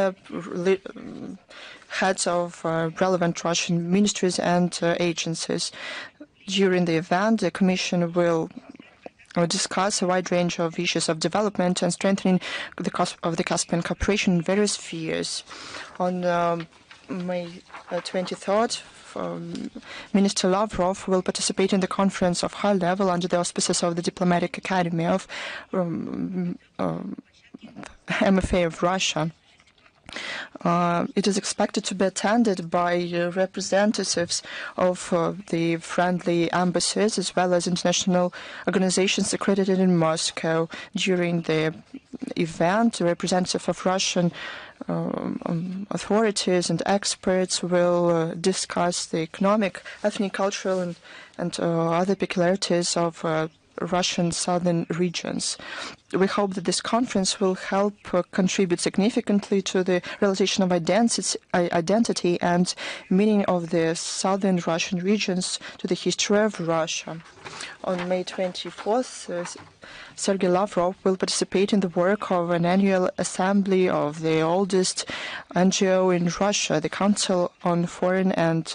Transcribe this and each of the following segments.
other heads of relevant Russian ministries and agencies. During the event, the Commission will discuss a wide range of issues of development and strengthening of the Caspian cooperation in various spheres. On May 23rd, Minister Lavrov will participate in the conference of high level under the auspices of the Diplomatic Academy of MFA of Russia. It is expected to be attended by representatives of the friendly embassies as well as international organizations accredited in Moscow. During the event, a representative of Russian authorities and experts will discuss the economic, ethnic, cultural, and other peculiarities of Russian southern regions. We hope that this conference will help contribute significantly to the realization of identity and meaning of the southern Russian regions to the history of Russia. On May 24th, Sergei Lavrov will participate in the work of an annual assembly of the oldest NGO in Russia, the Council on Foreign and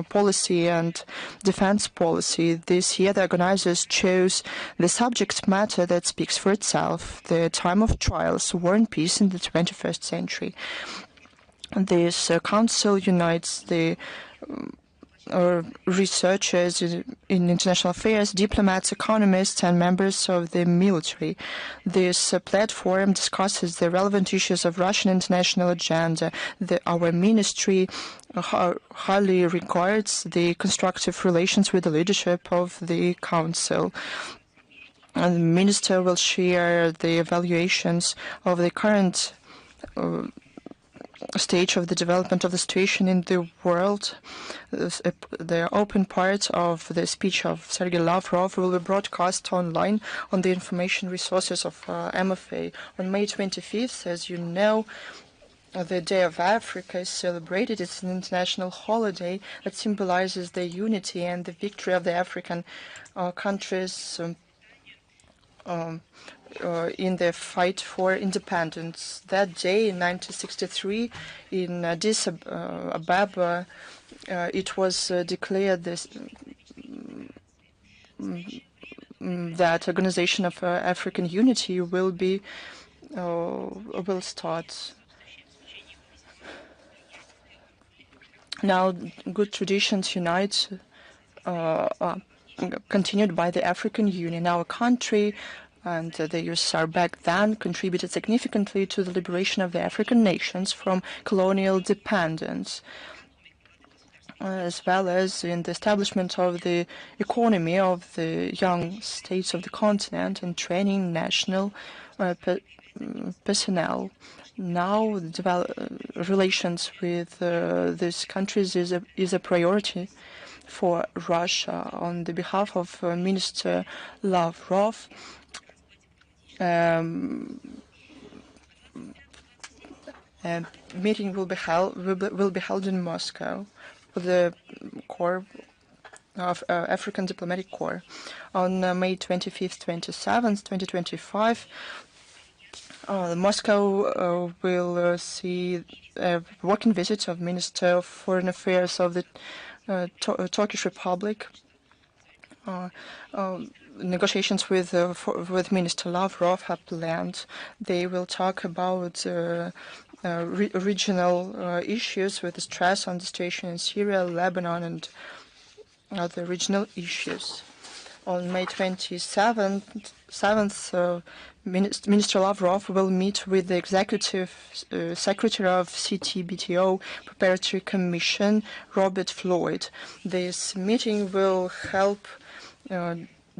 Policy and Defense Policy. This year, the organizers chose the subject matter that speaks for itself: the time of trials, war and peace in the 21st century. This council unites the researchers in international affairs, diplomats, economists, and members of the military. This platform discusses the relevant issues of Russian international agenda. Our ministry highly regards the constructive relations with the leadership of the Council. And the Minister will share the evaluations of the current stage of the development of the situation in the world. The open part of the speech of Sergei Lavrov will be broadcast online on the information resources of MFA. On May 25th, as you know, the Day of Africa is celebrated. It's an international holiday that symbolizes the unity and the victory of the African countries in the fight for independence. That day in 1963 in Addis Ababa, it was declared that Organization of African Unity will start. Now, good traditions unite, continued by the African Union. Our country and the USSR back then contributed significantly to the liberation of the African nations from colonial dependence, as well as in the establishment of the economy of the young states of the continent and training national personnel. Now, relations with these countries is a priority for Russia. On the behalf of Minister Lavrov, a meeting will be held in Moscow with the Corps of African Diplomatic Corps on May 25th, 27th, 2025. Moscow will see a working visit of Minister of Foreign Affairs of the Turkish Republic. Negotiations with Minister Lavrov have planned. They will talk about regional issues with stress on the situation in Syria, Lebanon, and other regional issues. On May 27th, Minister Lavrov will meet with the Executive Secretary of CTBTO Preparatory Commission, Robert Floyd. This meeting will help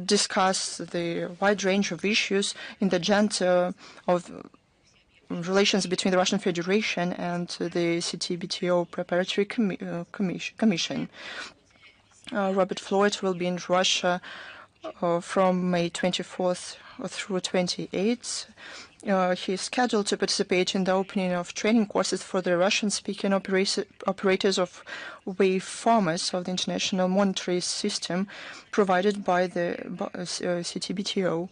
discuss the wide range of issues in the agenda of relations between the Russian Federation and the CTBTO Preparatory Commission. Robert Floyd will be in Russia from May 24th through 28th. He is scheduled to participate in the opening of training courses for the Russian-speaking operators of waveformers of the International Monetary System provided by the CTBTO.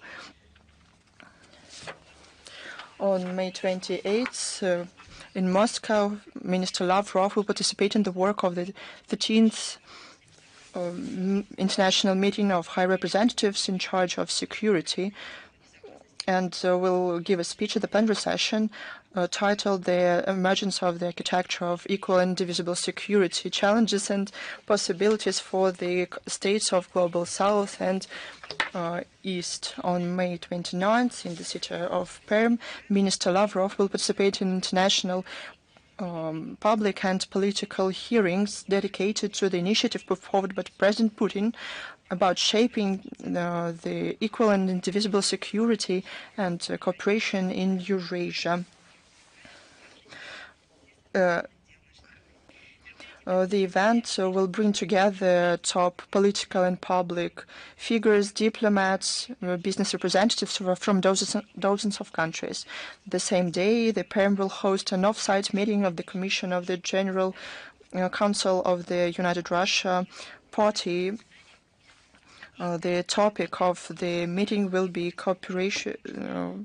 On May 28th, in Moscow, Minister Lavrov will participate in the work of the 13th international meeting of high representatives in charge of security, and will give a speech at the plenary session titled "The Emergence of the Architecture of Equal and Indivisible Security: Challenges and Possibilities for the States of Global South and East." On May 29th, in the city of Perm, Minister Lavrov will participate in international public and political hearings dedicated to the initiative put forward by President Putin about shaping the equal and indivisible security and cooperation in Eurasia. The event will bring together top political and public figures, diplomats, business representatives from dozens of countries. The same day, the PERM will host an off-site meeting of the Commission of the General Council of the United Russia Party. The topic of the meeting will be cooperation,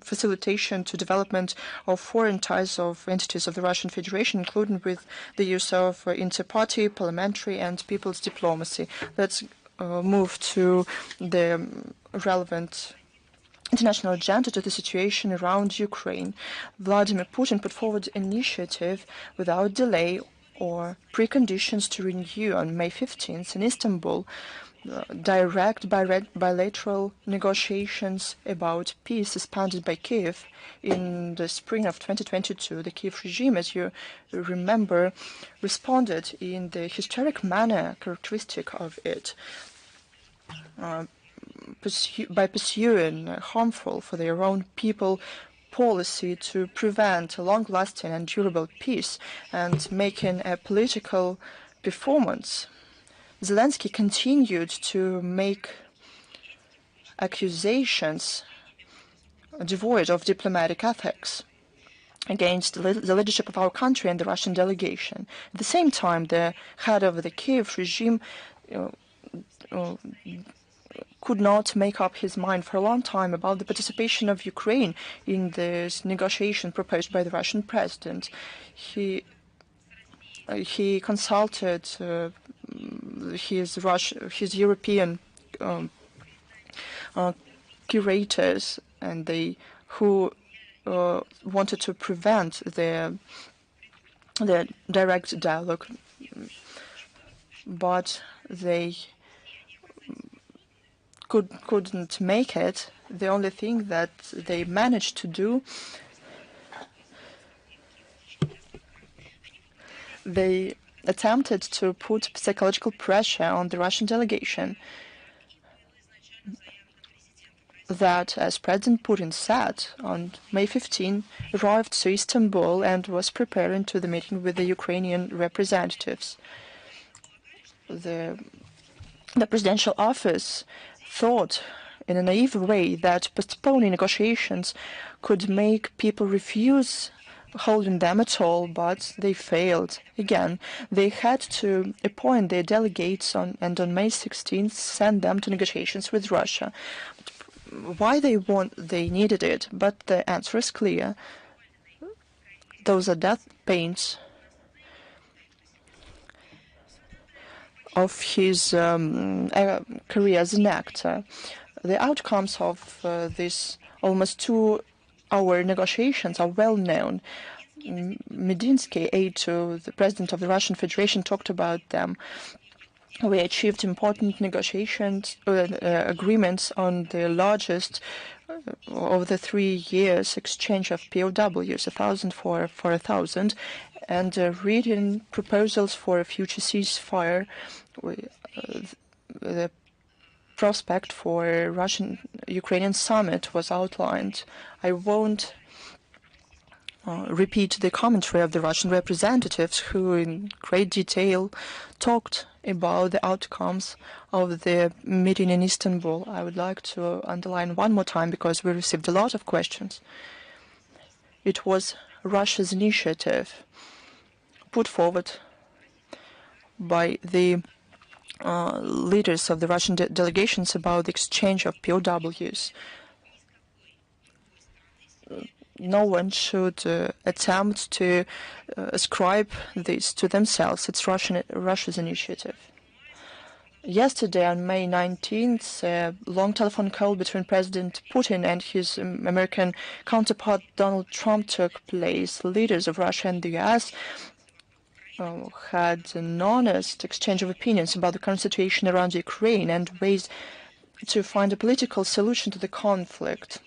facilitation to development of foreign ties of entities of the Russian Federation, including with the use of inter-party, parliamentary and people's diplomacy. Let's move to the relevant international agenda to the situation around Ukraine. Vladimir Putin put forward an initiative without delay or preconditions to renew on May 15th in Istanbul direct bilateral negotiations about peace suspended by Kiev in the spring of 2022. The Kiev regime, as you remember, responded in the hysteric manner characteristic of it, by pursuing a harmful for their own people policy to prevent a long-lasting and durable peace and making a political performance. Zelensky continued to make accusations devoid of diplomatic ethics against the leadership of our country and the Russian delegation. At the same time, the head of the Kiev regime could not make up his mind for a long time about the participation of Ukraine in this negotiation proposed by the Russian president. He consulted his European curators, and who wanted to prevent the direct dialogue, but they couldn't make it. The only thing that they managed to do, they attempted to put psychological pressure on the Russian delegation that, as President Putin said, on May 15, arrived to Istanbul and was preparing to the meeting with the Ukrainian representatives. The presidential office thought in a naive way that postponing negotiations could make people refuse holding them at all, but they failed. Again, they had to appoint their delegates and on May 16th send them to negotiations with Russia. Why they needed it, but the answer is clear. Those are death pains of his career as an actor. The outcomes of these almost 2-hour negotiations are well known. Medinsky, aide to the president of the Russian Federation, talked about them. We achieved important negotiations, agreements on the largest of the 3 years exchange of POWs, 1,000 for 1,000, and written proposals for a future ceasefire. The prospect for a Russian-Ukrainian summit was outlined. I won't repeat the commentary of the Russian representatives, who in great detail talked about the outcomes of the meeting in Istanbul. I would like to underline one more time, because we received a lot of questions. It was Russia's initiative put forward by the leaders of the Russian delegations about the exchange of POWs. no one should attempt to ascribe this to themselves. It's Russia's initiative. Yesterday, on May 19th, a long telephone call between President Putin and his American counterpart Donald Trump took place. Leaders of Russia and the US had an honest exchange of opinions about the current situation around Ukraine and ways to find a political solution to the conflict.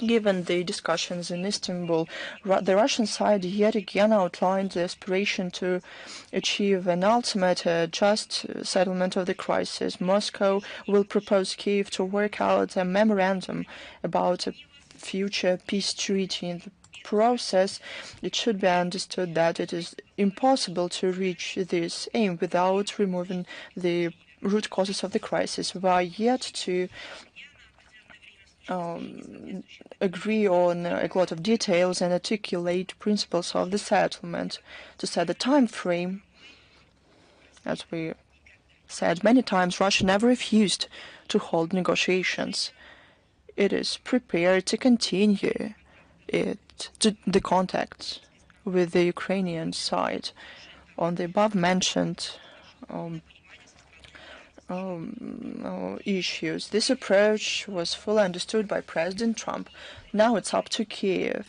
Given the discussions in Istanbul, the Russian side yet again outlined the aspiration to achieve an ultimate just settlement of the crisis. Moscow will propose Kiev to work out a memorandum about a future peace treaty. In the process, it should be understood that it is impossible to reach this aim without removing the root causes of the crisis. We are yet to agree on a lot of details and articulate principles of the settlement. To set the time frame, as we said many times, Russia never refused to hold negotiations. It is prepared to continue the contacts with the Ukrainian side on the above-mentioned issues. This approach was fully understood by President Trump. Now it's up to Kiev.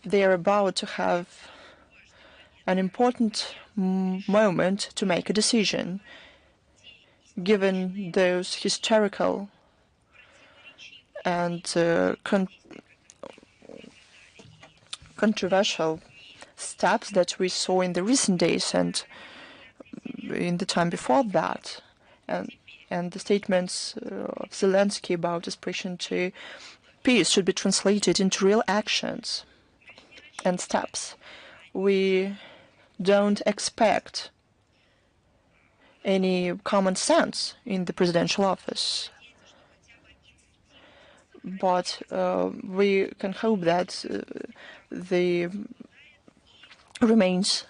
They are about to have an important moment to make a decision, given those historical and controversial steps that we saw in the recent days and in the time before that. And the statements of Zelensky about aspiration to peace should be translated into real actions and steps. We don't expect any common sense in the presidential office, but we can hope that the remains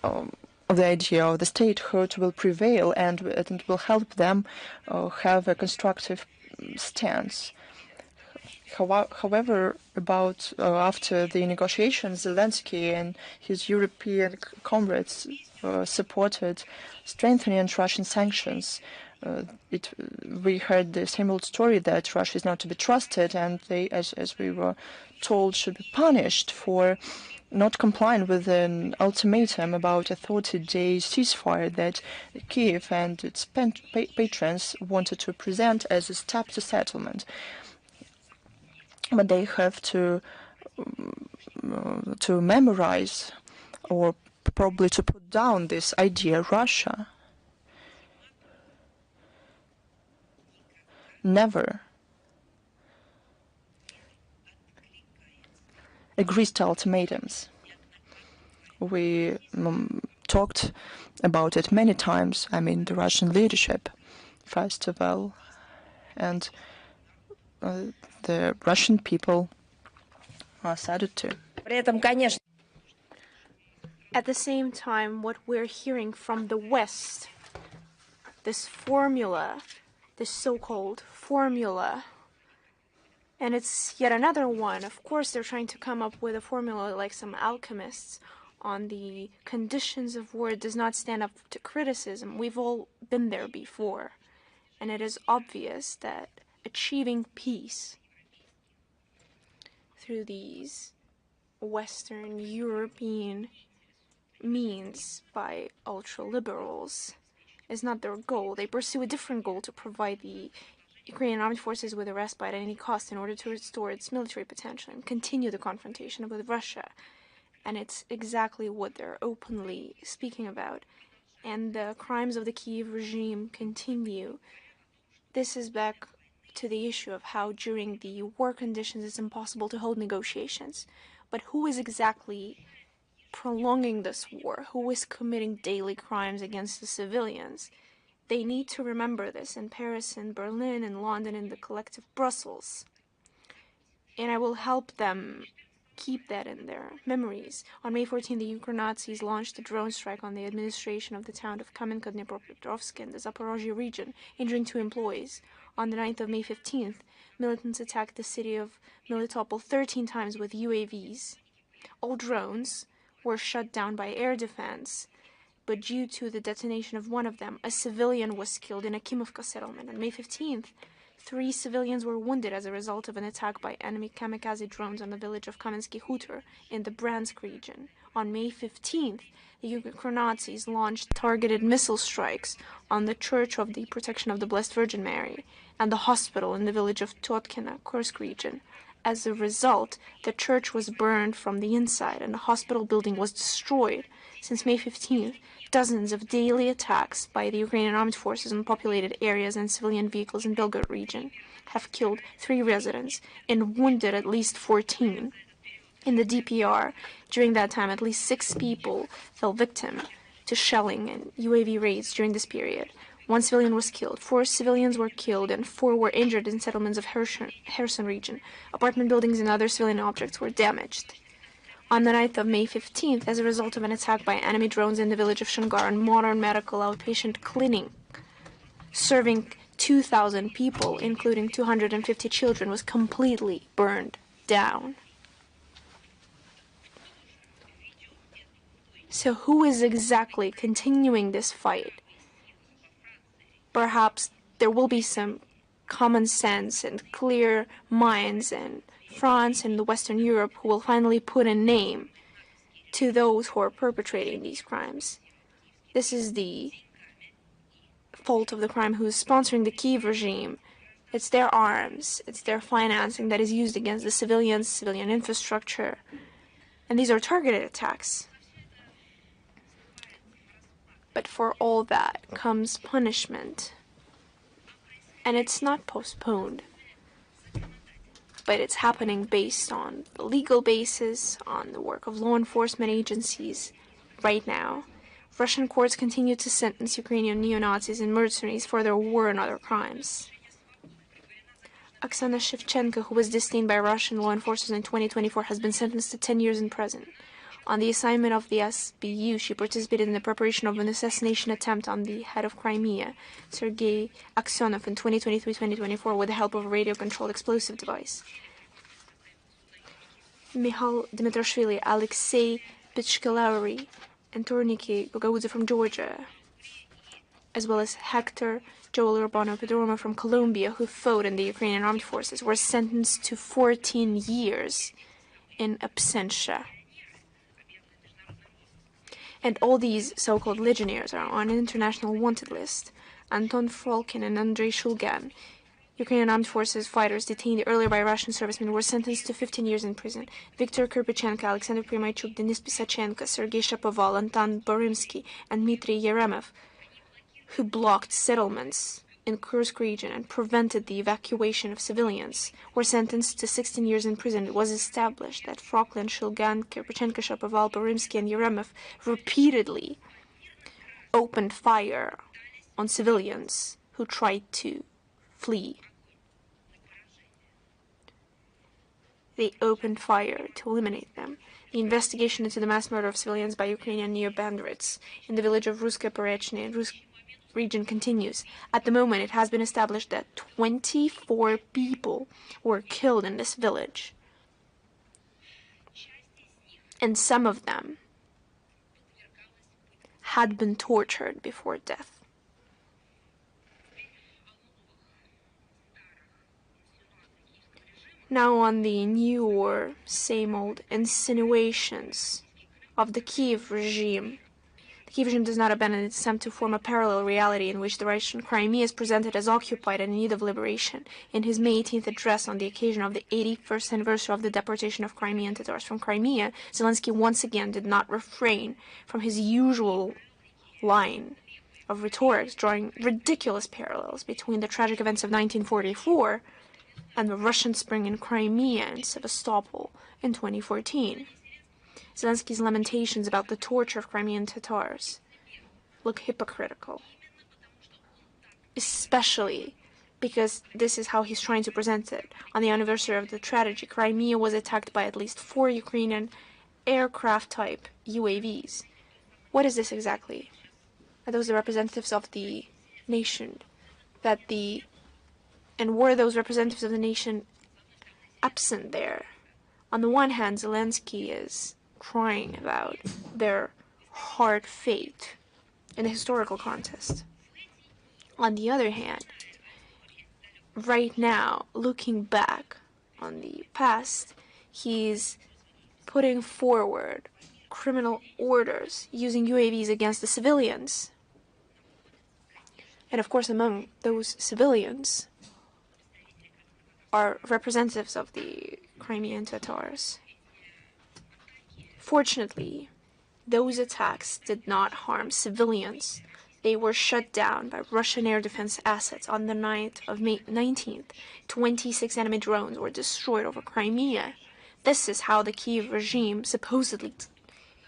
of the idea of the statehood will prevail, and it will help them have a constructive stance. However, about after the negotiations, Zelensky and his European comrades supported strengthening Russian sanctions. We heard the same old story that Russia is not to be trusted, and they, as we were told, should be punished for not complying with an ultimatum about a 30-day ceasefire that Kiev and its patrons wanted to present as a step to settlement. But they have to memorize or probably to put down this idea. Russia never agrees to ultimatums. We talked about it many times. I mean, the Russian leadership, first of all, and the Russian people are sad too. At the same time, what we're hearing from the West, this formula, this so-called formula, and it's yet another one. Of course, they're trying to come up with a formula like some alchemists on the conditions of war. It does not stand up to criticism. We've all been there before. And it is obvious that achieving peace through these Western European means by ultra-liberals is not their goal. They pursue a different goal to provide the Ukrainian armed forces with a respite at any cost in order to restore its military potential and continue the confrontation with Russia. And it's exactly what they're openly speaking about. And the crimes of the Kiev regime continue. This is back to the issue of how during the war conditions it's impossible to hold negotiations. But who is exactly prolonging this war? Who is committing daily crimes against the civilians? They need to remember this in Paris, in Berlin, in London, in the collective Brussels. And I will help them keep that in their memories. On May 14, the Ukraine Nazis launched a drone strike on the administration of the town of Kamenka-Dnipropetrovsk in the Zaporozhye region, injuring 2 employees. On the 9th of May 15th, militants attacked the city of Melitopol 13 times with UAVs. All drones were shut down by air defense, but due to the detonation of one of them, a civilian was killed in a Kimovka settlement. On May 15th, 3 civilians were wounded as a result of an attack by enemy kamikaze drones on the village of Kamensky Hutor in the Barents region. On May 15th, the Ukrainian Nazis launched targeted missile strikes on the Church of the Protection of the Blessed Virgin Mary and the hospital in the village of Totkina, Kursk Region. As a result, the church was burned from the inside and the hospital building was destroyed. Since May 15th, dozens of daily attacks by the Ukrainian armed forces on populated areas and civilian vehicles in Belgorod region have killed 3 residents and wounded at least 14. In the DPR, during that time, at least 6 people fell victim to shelling and UAV raids during this period. 1 civilian was killed, 4 civilians were killed, and 4 were injured in settlements of Kherson region. Apartment buildings and other civilian objects were damaged. On the night of May 15th, as a result of an attack by enemy drones in the village of Shangar, a modern medical outpatient clinic serving 2,000 people, including 250 children, was completely burned down. So who is exactly continuing this fight? Perhaps there will be some common sense and clear minds in France and Western Europe who will finally put a name to those who are perpetrating these crimes. This is the fault of the crime who is sponsoring the Kiev regime. It's their arms, it's their financing that is used against the civilians, civilian infrastructure. And these are targeted attacks. But for all that comes punishment. And it's not postponed, but it's happening based on the legal basis, on the work of law enforcement agencies right now. Russian courts continue to sentence Ukrainian neo-Nazis and mercenaries for their war and other crimes. Oksana Shevchenko, who was detained by Russian law enforcement in 2024, has been sentenced to 10 years in prison. On the assignment of the SBU, she participated in the preparation of an assassination attempt on the head of Crimea, Sergei Aksyonov, in 2023-2024 with the help of a radio-controlled explosive device. Mihail Dmitrashvili, Alexei Pichkalaury, and Torniki Gagaudze from Georgia, as well as Hector Joel Urbano Pedroma from Colombia, who fought in the Ukrainian armed forces, were sentenced to 14 years in absentia. And all these so-called legionnaires are on an international wanted list. Anton Frolkin and Andrei Shulgan, Ukrainian armed forces fighters detained earlier by Russian servicemen, were sentenced to 15 years in prison. Viktor Kirpichenko, Alexander Primachuk, Denis Pisachenko, Sergei Shapoval, Anton Borymsky, and Dmitry Yeremev, who blocked settlements in Kursk region and prevented the evacuation of civilians, were sentenced to 16 years in prison. It was established that Frolkin, Shulgan, Kirpichenko, Shapoval, Borymsky, and Yeremev repeatedly opened fire on civilians who tried to flee. They opened fire to eliminate them. The investigation into the mass murder of civilians by Ukrainian neo-bandits in the village of Ruske Porechny and Kursk region continues. At the moment, it has been established that 24 people were killed in this village, and some of them had been tortured before death. Now on the new or same old insinuations of the Kiev regime. The Kiev regime does not abandon its attempt to form a parallel reality in which the Russian Crimea is presented as occupied and in need of liberation. In his May 18th address on the occasion of the 81st anniversary of the deportation of Crimean Tatars from Crimea, Zelensky once again did not refrain from his usual line of rhetoric, drawing ridiculous parallels between the tragic events of 1944 and the Russian Spring in Crimea and Sevastopol in 2014. Zelensky's lamentations about the torture of Crimean Tatars look hypocritical, especially because this is how he's trying to present it. On the anniversary of the tragedy, Crimea was attacked by at least 4 Ukrainian aircraft-type UAVs. What is this exactly? Are those the representatives of the nation that the And were those representatives of the nation absent there? On the one hand, Zelensky is crying about their hard fate in the historical context. On the other hand, right now, looking back on the past, he's putting forward criminal orders using UAVs against the civilians. And of course, among those civilians are representatives of the Crimean Tatars. Fortunately, those attacks did not harm civilians. They were shut down by Russian air defense assets on the night of May 19th. 26 enemy drones were destroyed over Crimea. This is how the Kiev regime supposedly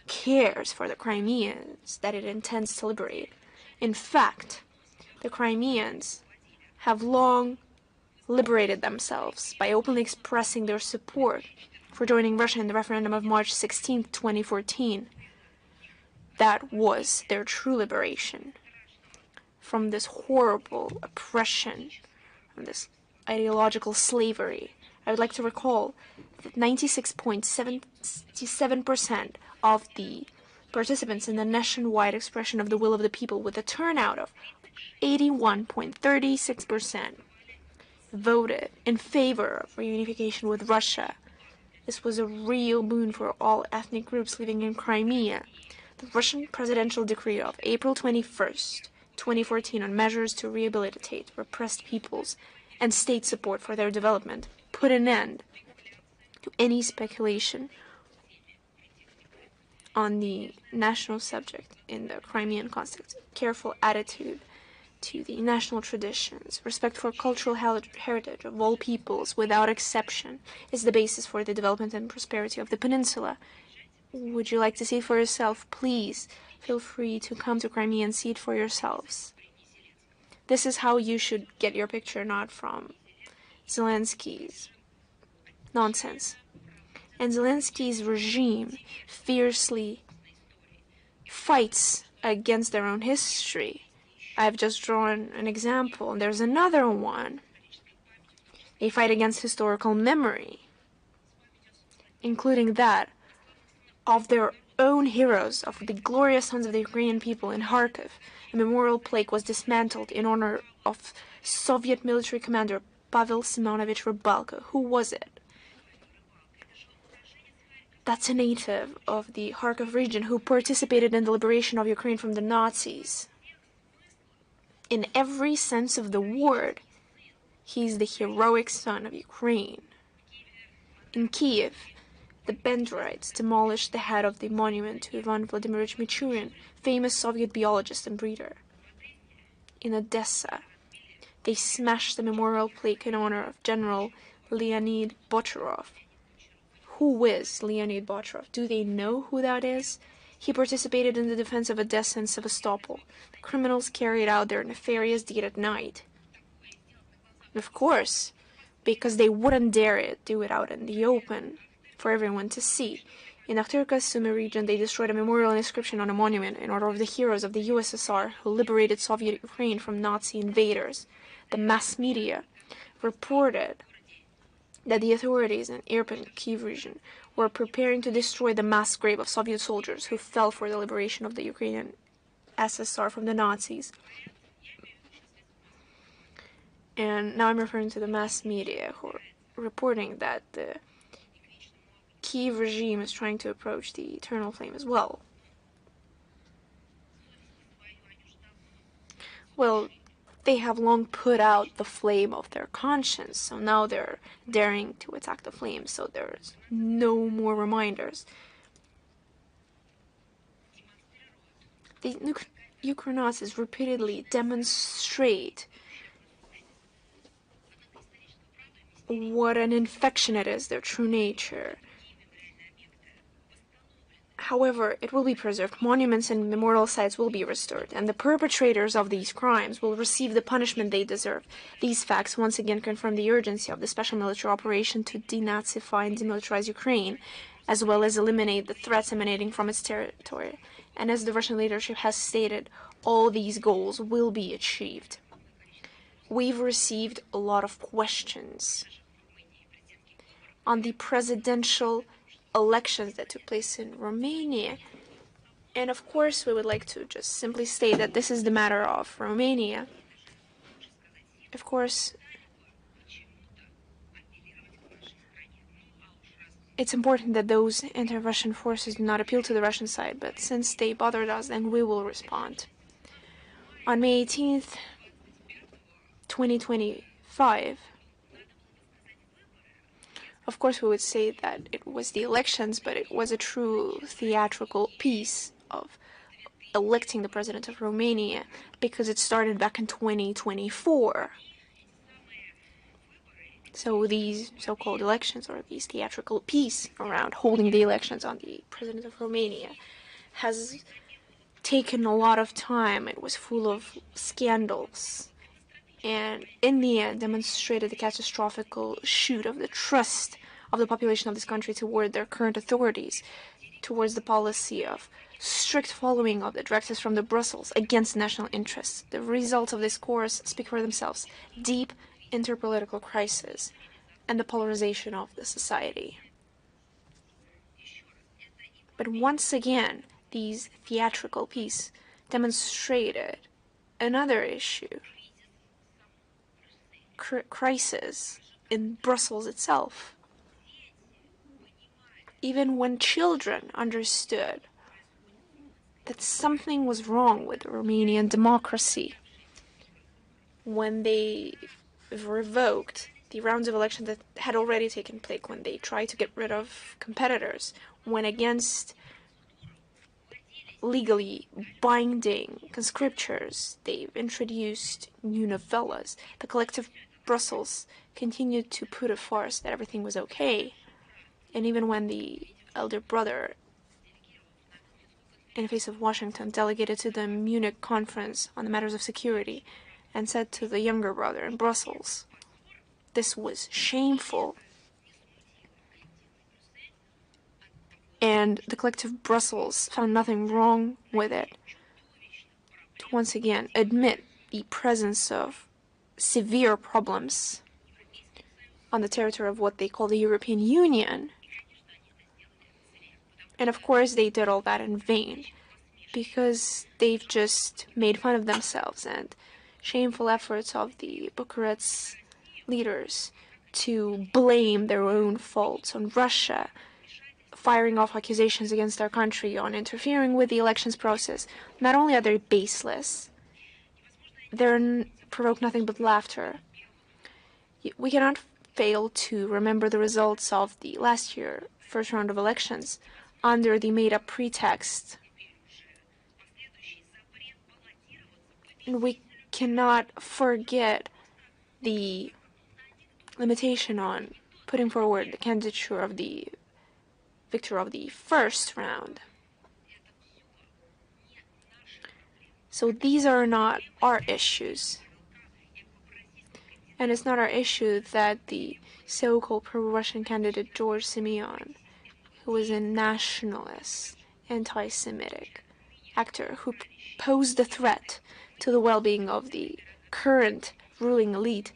cares for the Crimeans that it intends to liberate. In fact, the Crimeans have long liberated themselves by openly expressing their support for joining Russia in the referendum of March 16, 2014. That was their true liberation from this horrible oppression, from this ideological slavery. I would like to recall that 96.77% of the participants in the nationwide expression of the will of the people, with a turnout of 81.36%, voted in favor of reunification with Russia. This was a real boon for all ethnic groups living in Crimea. The Russian presidential decree of April 21st, 2014 on measures to rehabilitate repressed peoples and state support for their development put an end to any speculation on the national subject in the Crimean context. Careful attitude to the national traditions, respect for cultural heritage of all peoples without exception is the basis for the development and prosperity of the peninsula. Would you like to see it for yourself? Please feel free to come to Crimea and see it for yourselves. This is how you should get your picture, not from Zelensky's nonsense. And Zelensky's regime fiercely fights against their own history. I've just drawn an example, and there's another one. They fight against historical memory, including that of their own heroes, of the glorious sons of the Ukrainian people in Kharkiv. A memorial plaque was dismantled in honor of Soviet military commander Pavel Simonovich Rybalko. Who was it? That's a native of the Kursk region who participated in the liberation of Ukraine from the Nazis. In every sense of the word, he's the heroic son of Ukraine. In Kiev, the Benderites demolished the head of the monument to Ivan Vladimirovich Michurin, famous Soviet biologist and breeder. In Odessa, they smashed the memorial plaque in honor of General Leonid Bocharov. Who is Leonid Bocharov? Do they know who that is? He participated in the defense of Odessa and Sevastopol. The criminals carried out their nefarious deed at night. Of course, because they wouldn't dare do it out in the open for everyone to see. In Akhtarka's Sumy region, they destroyed a memorial inscription on a monument in honor of the heroes of the USSR who liberated Soviet Ukraine from Nazi invaders. The mass media reported that the authorities in Irpin, Kiev region, were preparing to destroy the mass grave of Soviet soldiers who fell for the liberation of the Ukrainian SSR from the Nazis. And now I'm referring to the mass media who are reporting that the Kiev regime is trying to approach the eternal flame as well. Well, they have long put out the flame of their conscience, so now they're daring to attack the flame, so there's no more reminders. The Ukrainians repeatedly demonstrate what an infection it is, their true nature. However, it will be preserved. Monuments and memorial sites will be restored, and the perpetrators of these crimes will receive the punishment they deserve. These facts once again confirm the urgency of the special military operation to denazify and demilitarize Ukraine, as well as eliminate the threats emanating from its territory. And as the Russian leadership has stated, all these goals will be achieved. we've received a lot of questions on the presidential elections that took place in Romania. And of course, we would like to just simply state that this is the matter of Romania. Of course, it's important that those anti-Russian forces do not appeal to the Russian side, but since they bothered us, then we will respond. On May 18th, 2025, of course we would say that it was the elections, but it was a true theatrical piece of electing the president of Romania, because it started back in 2024. So these so-called elections, or these theatrical piece around holding the elections on the president of Romania, has taken a lot of time. It was full of scandals, and in the end demonstrated the catastrophic shoot of the trust of the population of this country toward their current authorities, towards the policy of strict following of the directives from the Brussels against national interests. The results of this course speak for themselves: deep interpolitical crisis and the polarization of the society. But once again, these theatrical pieces demonstrated another issue: crisis in Brussels itself. Even when children understood that something was wrong with Romanian democracy, when they revoked the rounds of elections that had already taken place, when they tried to get rid of competitors, when against legally binding conscriptures they introduced new novellas, the collective Brussels continued to put a farce that everything was okay. And even when the elder brother, in the face of Washington, delegated to the Munich conference on the matters of security, and said to the younger brother in Brussels, this was shameful, and the collective Brussels found nothing wrong with it, to once again admit the presence of severe problems on the territory of what they call the European Union. And of course they did all that in vain, because they've just made fun of themselves and shameful efforts of the Bucharest leaders to blame their own faults on Russia, firing off accusations against our country on interfering with the elections process. Not only are they baseless, they provoke nothing but laughter. We cannot fail to remember the results of the last year first round of elections under the made-up pretext. And we cannot forget the limitation on putting forward the candidature of the victor of the first round. So these are not our issues. And it's not our issue that the so-called pro-Russian candidate George Simeon, who is a nationalist, anti-Semitic actor who posed a threat to the well-being of the current ruling elite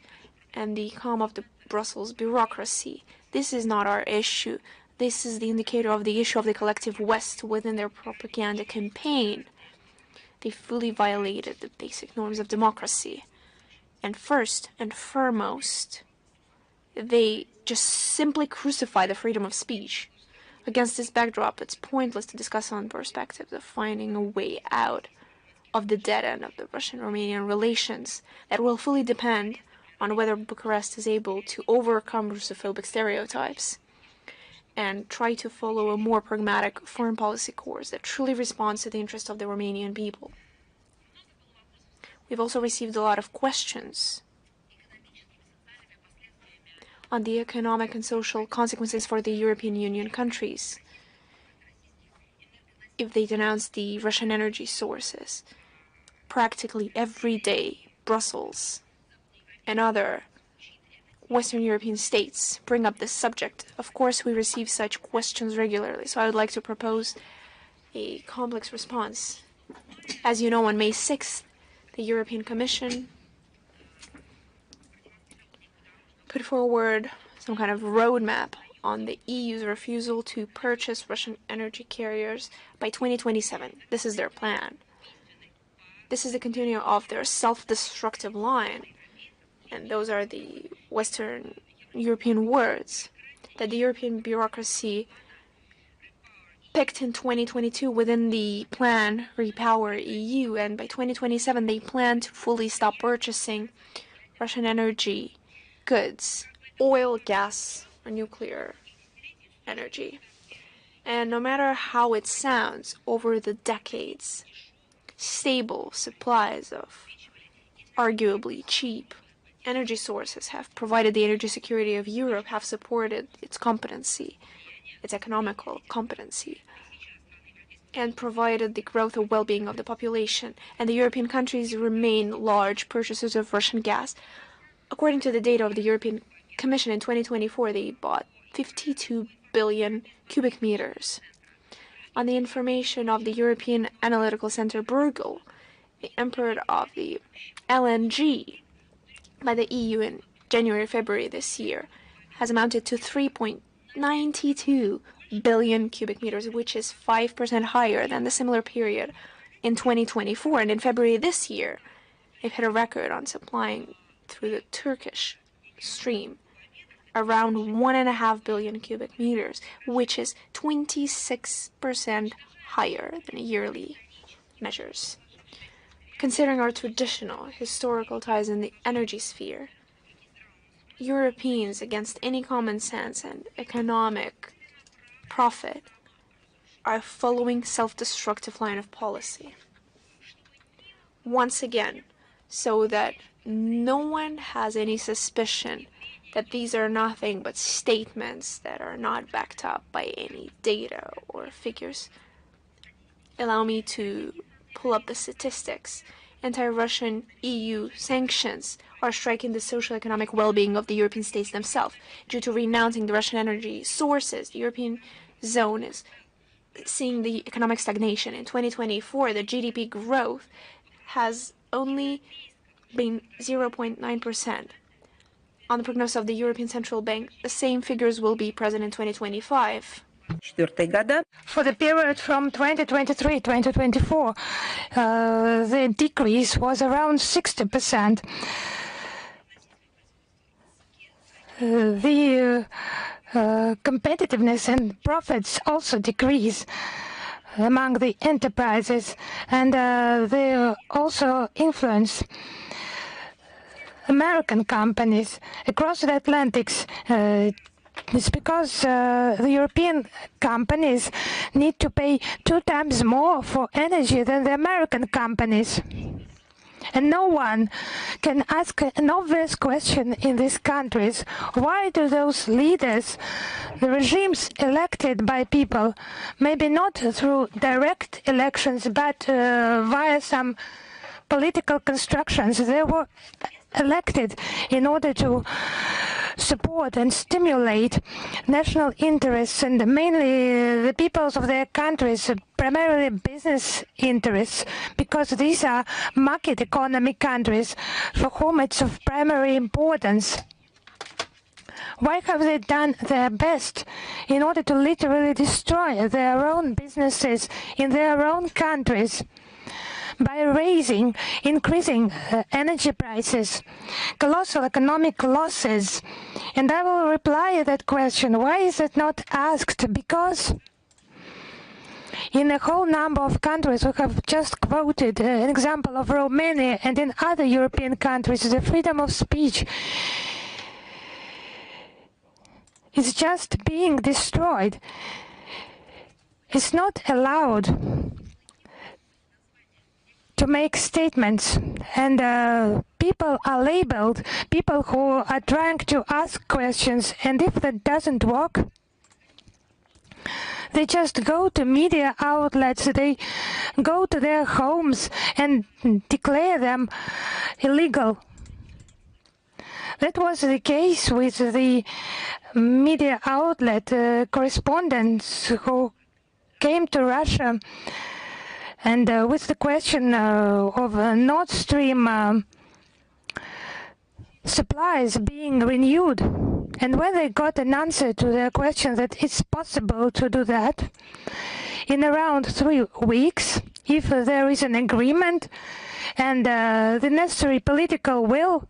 and the calm of the Brussels bureaucracy. This is not our issue. This is the indicator of the issue of the collective West within their propaganda campaign. They fully violated the basic norms of democracy. And first and foremost, they just simply crucify the freedom of speech. Against this backdrop, it's pointless to discuss on perspectives of finding a way out of the dead end of the Russian-Romanian relations that will fully depend on whether Bucharest is able to overcome Russophobic stereotypes and try to follow a more pragmatic foreign policy course that truly responds to the interests of the Romanian people. We've also received a lot of questions on the economic and social consequences for the European Union countries if they denounce the Russian energy sources. Practically every day, Brussels and other Western European states bring up this subject. Of course, we receive such questions regularly, so I would like to propose a complex response. As you know, on May 6th, the European Commission put forward some kind of roadmap on the EU's refusal to purchase Russian energy carriers by 2027. This is their plan. This is the continuation of their self-destructive line. And those are the Western European words that the European bureaucracy picked in 2022 within the plan Repower EU, and by 2027 they plan to fully stop purchasing Russian energy goods, oil, gas, or nuclear energy. And no matter how it sounds, over the decades, stable supplies of arguably cheap energy sources have provided the energy security of Europe, have supported its competency, its economical competency, and provided the growth and well-being of the population. And the European countries remain large purchasers of Russian gas. According to the data of the European Commission in 2024, they bought 52 billion cubic meters. On the information of the European Analytical Center Bruegel, the import of the LNG by the EU in January-February this year has amounted to 3.92 billion cubic meters, which is 5% higher than the similar period in 2024. And in February this year, they've hit a record on supplying through the Turkish stream around 1.5 billion cubic meters, which is 26% higher than yearly measures. Considering our traditional historical ties in the energy sphere, Europeans, against any common sense and economic profit, are following self-destructive line of policy. Once again, so that no one has any suspicion that these are nothing but statements that are not backed up by any data or figures. Allow me to pull up the statistics. Anti-Russian EU sanctions are striking the social-economic well-being of the European states themselves. Due to renouncing the Russian energy sources, the European zone is seeing the economic stagnation. In 2024, the GDP growth has only been 0.9%. On the prognosis of the European Central Bank, the same figures will be present in 2025. For the period from 2023-2024, the decrease was around 60%. The competitiveness and profits also decrease among the enterprises, and they also influence American companies across the Atlantic. It's because the European companies need to pay 2 times more for energy than the American companies. And no one can ask an obvious question in these countries. Why do those leaders, the regimes elected by people, maybe not through direct elections, but via some political constructions, they were elected in order to support and stimulate national interests, and mainly the peoples of their countries, primarily business interests, because these are market economy countries for whom it's of primary importance. Why have they done their best in order to literally destroy their own businesses in their own countries? By increasing energy prices, colossal economic losses. And I will reply to that question. Why is it not asked? Because in a whole number of countries, we have just quoted an example of Romania, and in other European countries, the freedom of speech is just being destroyed. It's not allowed to make statements, and people are labeled, people who are trying to ask questions, and if that doesn't work, they just go to media outlets, they go to their homes and declare them illegal. That was the case with the media outlet correspondents who came to Russia, and with the question of Nord Stream supplies being renewed. And when they got an answer to their question that it's possible to do that in around 3 weeks, if there is an agreement and the necessary political will,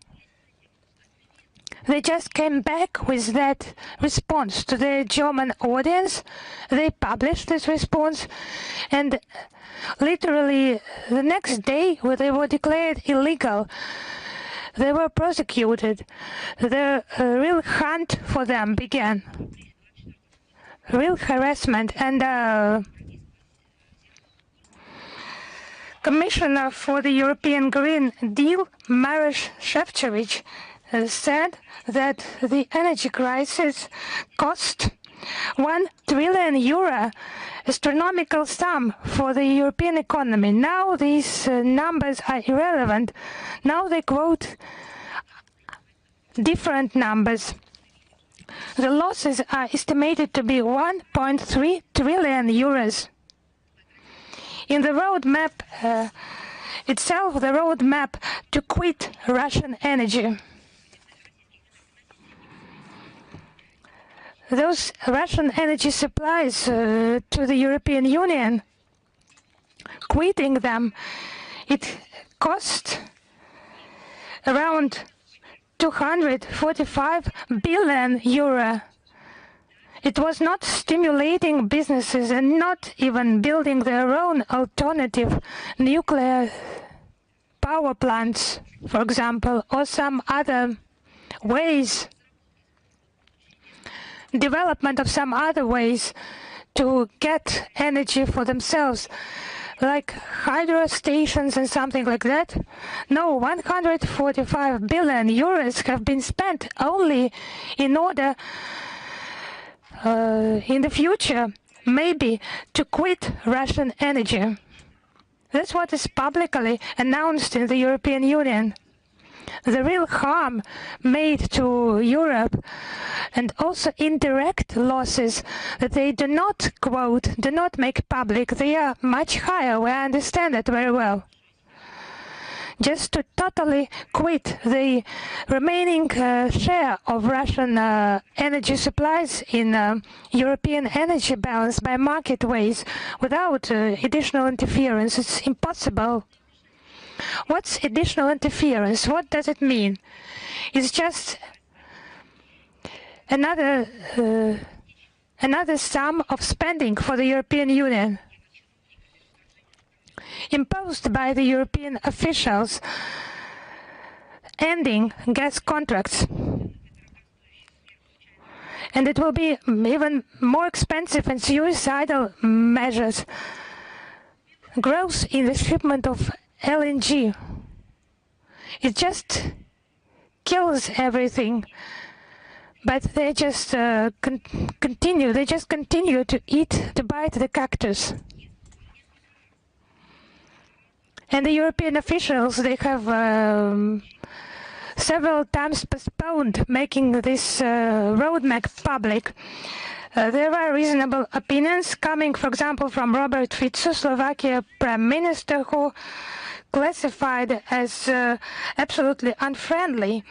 they just came back with that response to the German audience. They published this response, and literally the next day they were declared illegal. They were prosecuted. The real hunt for them began. Real harassment. And Commissioner for the European Green Deal, Maroš Šefčovič, said that the energy crisis cost €1 trillion, astronomical sum for the European economy. Now these numbers are irrelevant. Now they quote different numbers. The losses are estimated to be €1.3 trillion. In the roadmap itself, the roadmap to quit Russian energy. Those Russian energy supplies to the European Union, quitting them, it cost around €245 billion. It was not stimulating businesses and not even building their own alternative nuclear power plants, for example, or some other ways, development of some other ways to get energy for themselves, like hydro stations and something like that. No, €145 billion have been spent only in order in the future, maybe, to quit Russian energy. That's what is publicly announced in the European Union. The real harm made to Europe, and also indirect losses that they do not quote, do not make public, they are much higher. We understand that very well. Just to totally quit the remaining share of Russian energy supplies in European energy balance by market ways without additional interference, it's impossible. What's additional interference? What does it mean? It's just another sum of spending for the European Union, imposed by the European officials, ending gas contracts. And it will be even more expensive and suicidal measures. Growth in the shipment of LNG. It just kills everything. But they just continue. They just continue to bite the cactus. And the European officials, they have several times postponed making this roadmap public. There are reasonable opinions coming, for example, from Robert Fico, Slovakia Prime Minister, who classified as absolutely unfriendly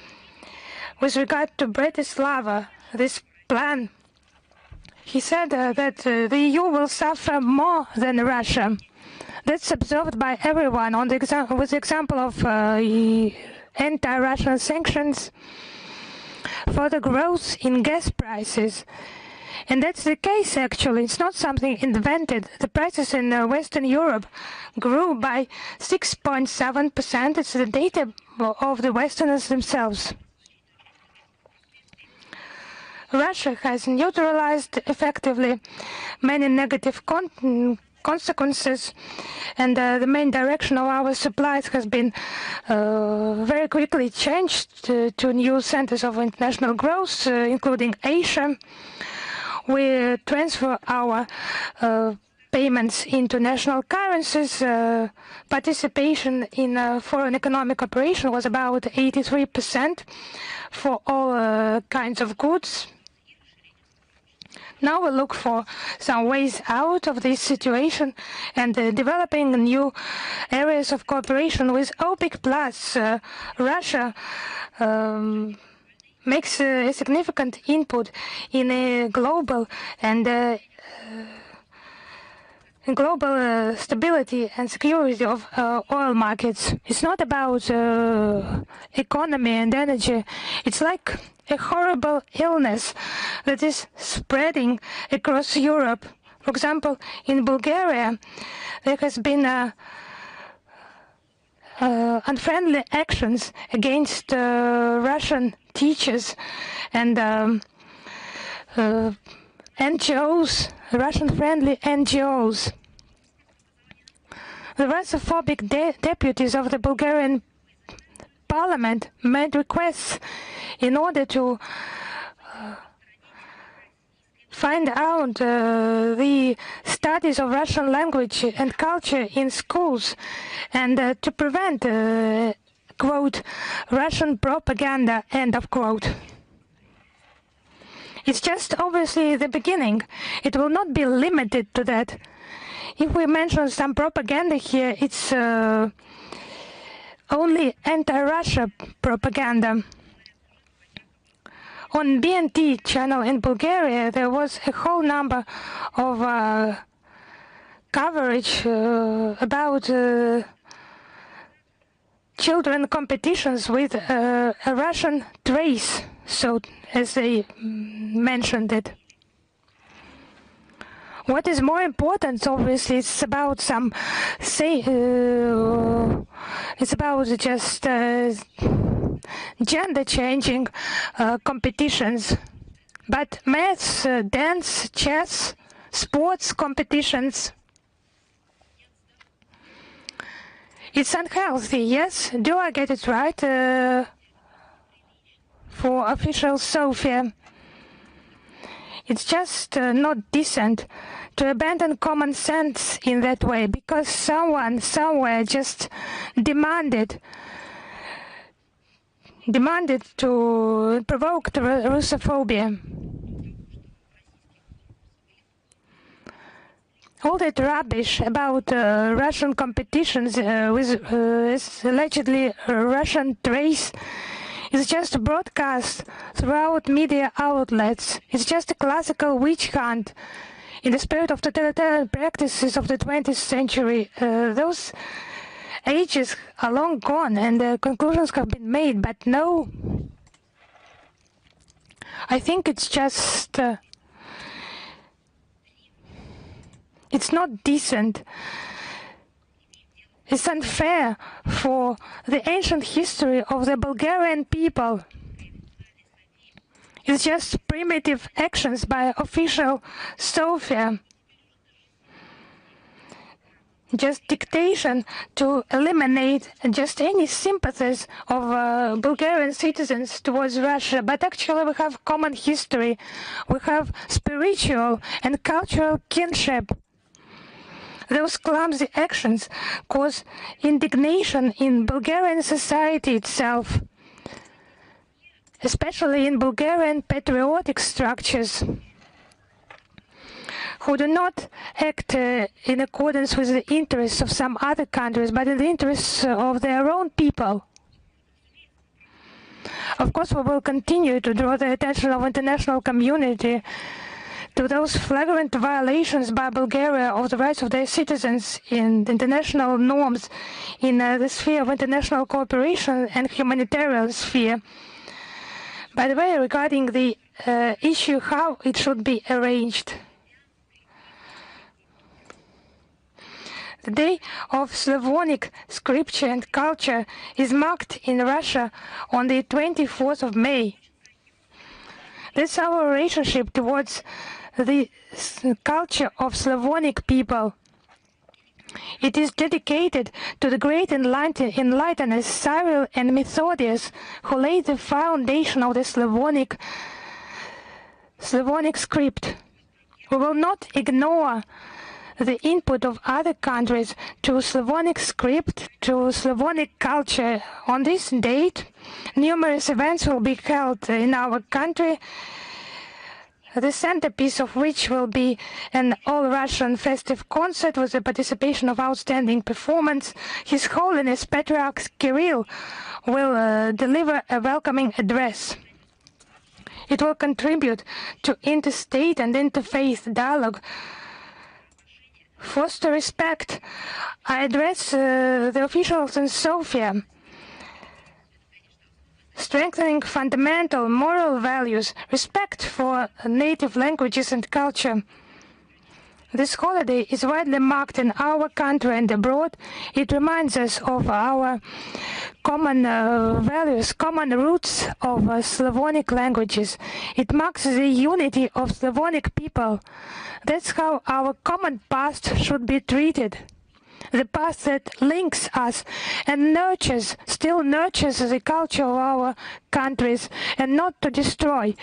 with regard to Bratislava, this plan. He said that the EU will suffer more than Russia. That's observed by everyone on with the example of anti-Russian sanctions for the growth in gas prices. And that's the case, actually. It's not something invented. The prices in Western Europe grew by 6.7%. It's the data of the Westerners themselves. Russia has neutralized effectively many negative consequences, and the main direction of our supplies has been very quickly changed to new centers of international growth, including Asia. We transfer our payments into national currencies. Participation in foreign economic operation was about 83% for all kinds of goods. Now we look for some ways out of this situation and developing new areas of cooperation with OPEC+. Russia makes a significant input in a global and global stability and security of oil markets. It's not about economy and energy. It's like a horrible illness that is spreading across Europe. For example, in Bulgaria, there has been unfriendly actions against Russian teachers and NGOs, Russian-friendly NGOs. The Russophobic deputies of the Bulgarian parliament made requests in order to find out the studies of Russian language and culture in schools and to prevent, quote, Russian propaganda, end of quote. It's just obviously the beginning. It will not be limited to that. If we mention some propaganda here, it's only anti-Russia propaganda. On BNT channel in Bulgaria, there was a whole number of coverage about children competitions with a Russian trace, so as they mentioned it. What is more important, obviously, it's about some it's about just gender changing competitions, but maths, dance, chess, sports competitions. It's unhealthy, yes? Do I get it right? For official Sofia, it's just not decent to abandon common sense in that way, because someone somewhere just demanded to provoke Russophobia. All that rubbish about Russian competitions with allegedly Russian trace is just broadcast throughout media outlets. It's just a classical witch hunt in the spirit of totalitarian practices of the 20th century. Those ages are long gone and conclusions have been made, but no, I think it's just it's not decent. It's unfair for the ancient history of the Bulgarian people. It's just primitive actions by official Sofia. Just dictation to eliminate just any sympathies of Bulgarian citizens towards Russia. But actually we have common history. We have spiritual and cultural kinship. Those clumsy actions cause indignation in Bulgarian society itself, especially in Bulgarian patriotic structures, who do not act in accordance with the interests of some other countries, but in the interests of their own people. Of course, we will continue to draw the attention of the international community to those flagrant violations by Bulgaria of the rights of their citizens in the international norms in the sphere of international cooperation and humanitarian sphere. By the way, regarding the issue how it should be arranged, the Day of Slavonic Scripture and Culture is marked in Russia on the 24th of May. That's our relationship towards the culture of Slavonic people. It is dedicated to the great enlighteners Cyril and Methodius, who laid the foundation of the Slavonic script. We will not ignore the input of other countries to Slavonic script, to Slavonic culture. On this date, numerous events will be held in our country the centerpiece of which will be an all-Russian festive concert with the participation of outstanding performance. His Holiness Patriarch Kirill will deliver a welcoming address. It will contribute to interstate and interfaith dialogue, foster respect. I address the officials in Sofia, strengthening fundamental moral values, respect for native languages and culture. This holiday is widely marked in our country and abroad. It reminds us of our common values, common roots of Slavonic languages. It marks the unity of Slavonic people. That's how our common past should be treated. The past that links us and still nurtures the culture of our countries, and not to destroy,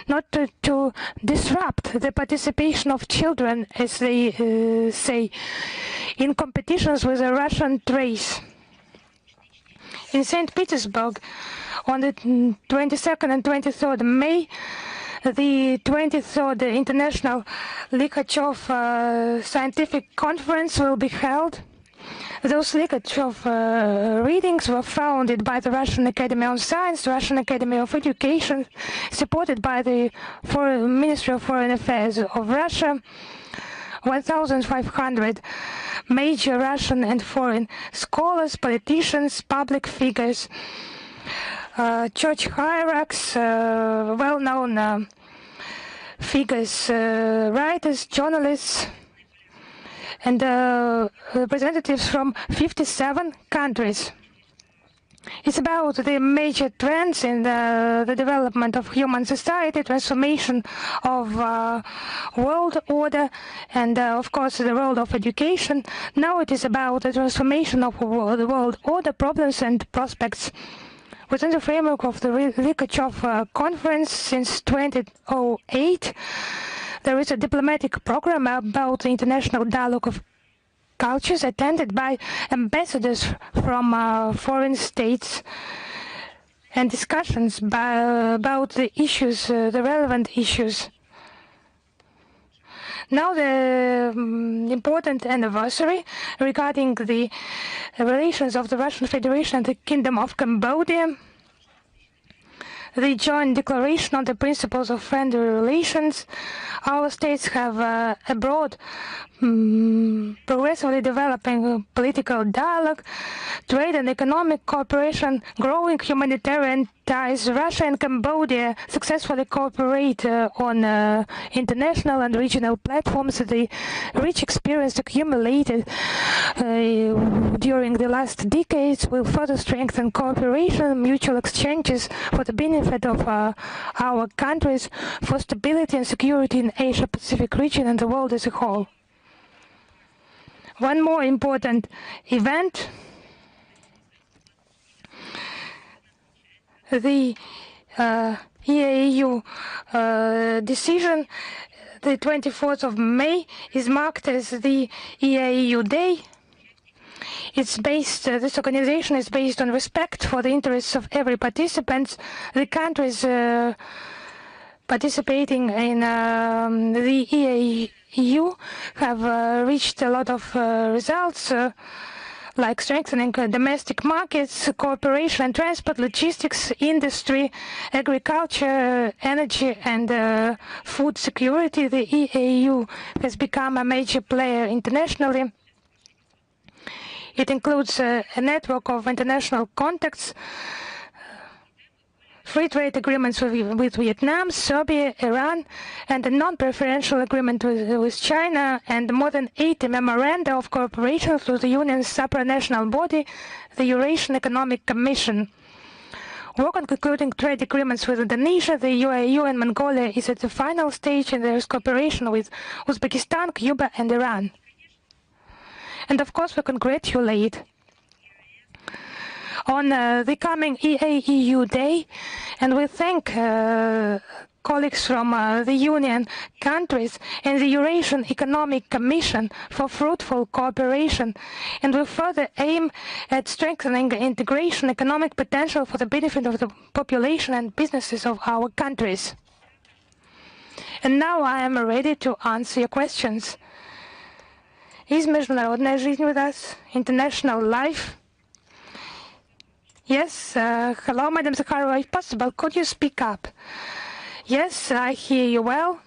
not to disrupt the participation of children, as they say, in competitions with the Russian race. In St. Petersburg, on the 22nd and 23rd May, the 23rd International Likhachov Scientific Conference will be held. Those Likhachov readings were founded by the Russian Academy of Science, the Russian Academy of Education, supported by the Ministry of Foreign Affairs of Russia. 1,500 major Russian and foreign scholars, politicians, public figures, church hierarchs, well-known figures, writers, journalists, and representatives from 57 countries. It's about the major trends in the development of human society, transformation of world order, and of course the role of education. Now it is about the transformation of the world order, problems and prospects. Within the framework of the Likhachov conference since 2008, there is a diplomatic program about the international dialogue of cultures attended by ambassadors from foreign states, and discussions about the issues, the relevant issues. Now the important anniversary regarding the relations of the Russian Federation and the Kingdom of Cambodia, the joint declaration on the principles of friendly relations. Our states have a broad, progressively developing political dialogue, trade and economic cooperation, growing humanitarian ties. Russia and Cambodia successfully cooperate on international and regional platforms. The rich experience accumulated during the last decades will further strengthen cooperation, mutual exchanges for the benefit of our countries, for stability and security in Asia-Pacific region and the world as a whole. One more important event, the EAU decision, the 24th of May, is marked as the EAU Day. It's based, this organization is based on respect for the interests of every participant. The countries participating in the EAU have reached a lot of results, like strengthening domestic markets, cooperation and transport, logistics, industry, agriculture, energy and food security. The EAU has become a major player internationally. It includes a network of international contacts, free trade agreements with Vietnam, Serbia, Iran, and a non-preferential agreement with China, and more than 80 memoranda of cooperation through the Union's supranational body, the Eurasian Economic Commission. Work on concluding trade agreements with Indonesia, the UAE, and Mongolia is at the final stage, and there is cooperation with Uzbekistan, Cuba, and Iran. And of course, we congratulate on the coming EAEU Day, and we thank colleagues from the Union countries and the Eurasian Economic Commission for fruitful cooperation, and we further aim at strengthening the integration economic potential for the benefit of the population and businesses of our countries. And now I am ready to answer your questions. Is международная жизнь with us? International life? Yes. Hello, Madam Zakharova. If possible, could you speak up? Yes, I hear you well.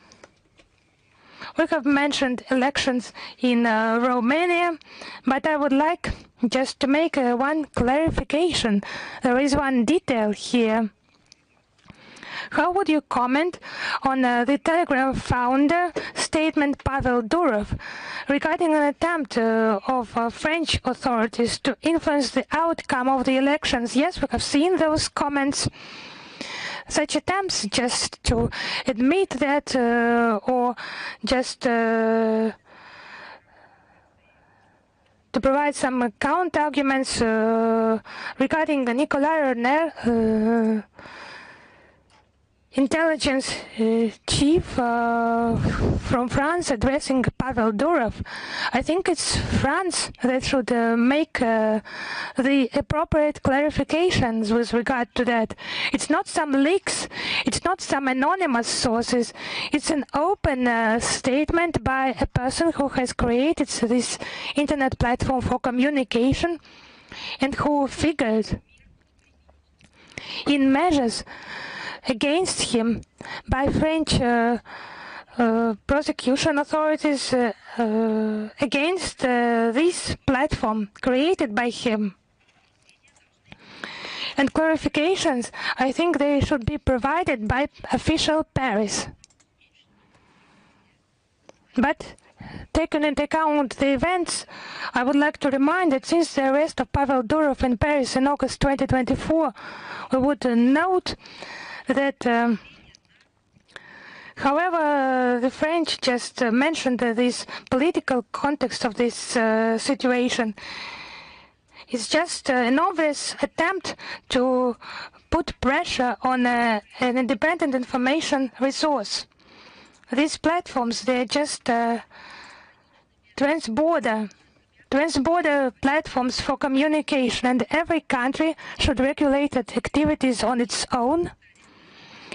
We have mentioned elections in Romania, but I would like just to make one clarification. There is one detail here. How would you comment on the Telegram founder statement Pavel Durov regarding an attempt of French authorities to influence the outcome of the elections? Yes, we have seen those comments. Such attempts just to admit that or just to provide some counter-arguments regarding Nikolai Renner, intelligence chief from France addressing Pavel Durov. I think it's France that should make the appropriate clarifications with regard to that. It's not some leaks, it's not some anonymous sources, it's an open statement by a person who has created this internet platform for communication and who figured in measures against him by French prosecution authorities against this platform created by him. And clarifications, I think they should be provided by official Paris. But taking into account the events, I would like to remind that since the arrest of Pavel Durov in Paris in August 2024, we would note that, however, the French just mentioned this political context of this situation. It's just an obvious attempt to put pressure on an independent information resource. These platforms, they're just transborder platforms for communication, and every country should regulate its activities on its own,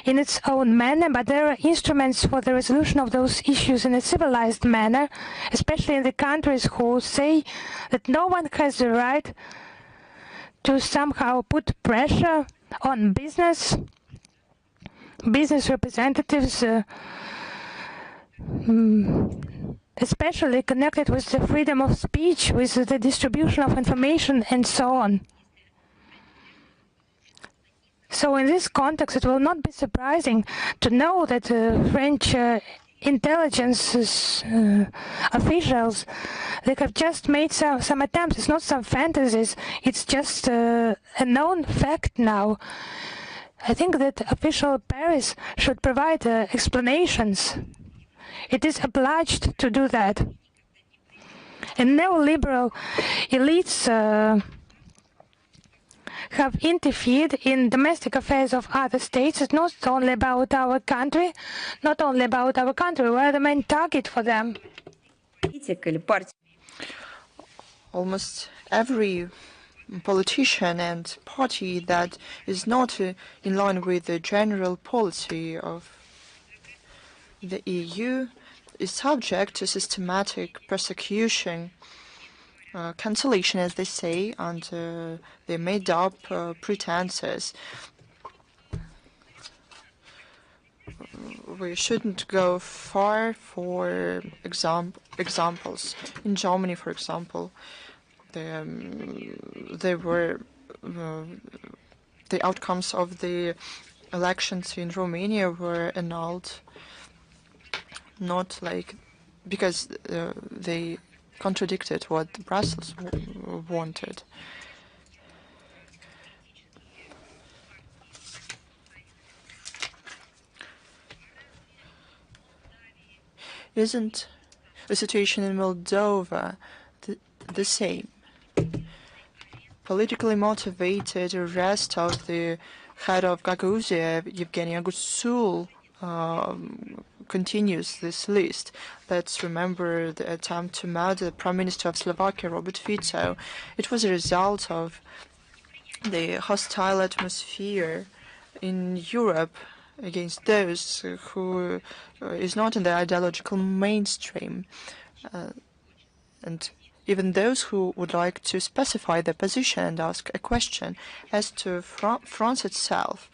in its own manner, but there are instruments for the resolution of those issues in a civilized manner, especially in the countries who say that no one has the right to somehow put pressure on business representatives, especially connected with the freedom of speech, with the distribution of information, and so on. So in this context, it will not be surprising to know that French intelligence officials, they have just made some attempts. It's not some fantasies. It's just a known fact now. I think that official Paris should provide explanations. It is obliged to do that. And neoliberal elites have interfered in domestic affairs of other states. It's not only about our country, we are the main target for them. Almost every politician and party that is not in line with the general policy of the EU is subject to systematic persecution, cancellation, as they say, and they made up pretenses. We shouldn't go far for examples. In Germany, for example, the outcomes of the elections in Romania were annulled, not like because they contradicted what Brussels wanted. Isn't the situation in Moldova the same? Politically motivated arrest of the head of Gagauzia, Yevgeny Agusul, continues this list. Let's remember the attempt to murder the Prime Minister of Slovakia, Robert Fico. It was a result of the hostile atmosphere in Europe against those who is not in the ideological mainstream, and even those who would like to specify their position and ask a question. As to France itself,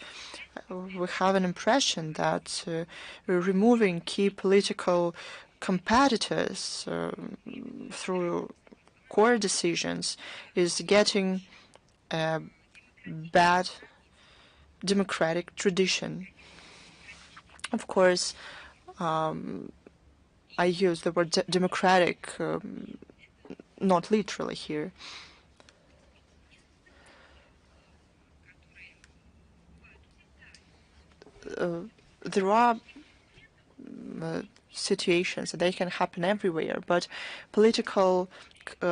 we have an impression that removing key political competitors through core decisions is getting a bad democratic tradition. Of course, I use the word democratic not literally here. There are situations that they can happen everywhere, but political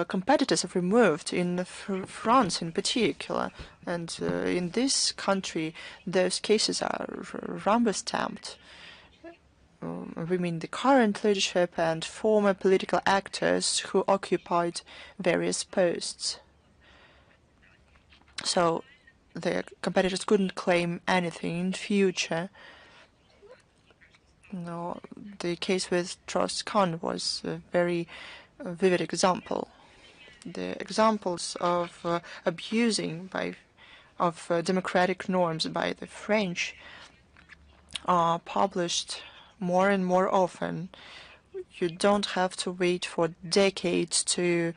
competitors have removed in France in particular, and in this country those cases are rubber-stamped. We mean the current leadership and former political actors who occupied various posts. So the competitors couldn't claim anything in future. No, the case with Strauss-Kahn was a very vivid example. The examples of abusing of democratic norms by the French are published more and more often. You don't have to wait for decades to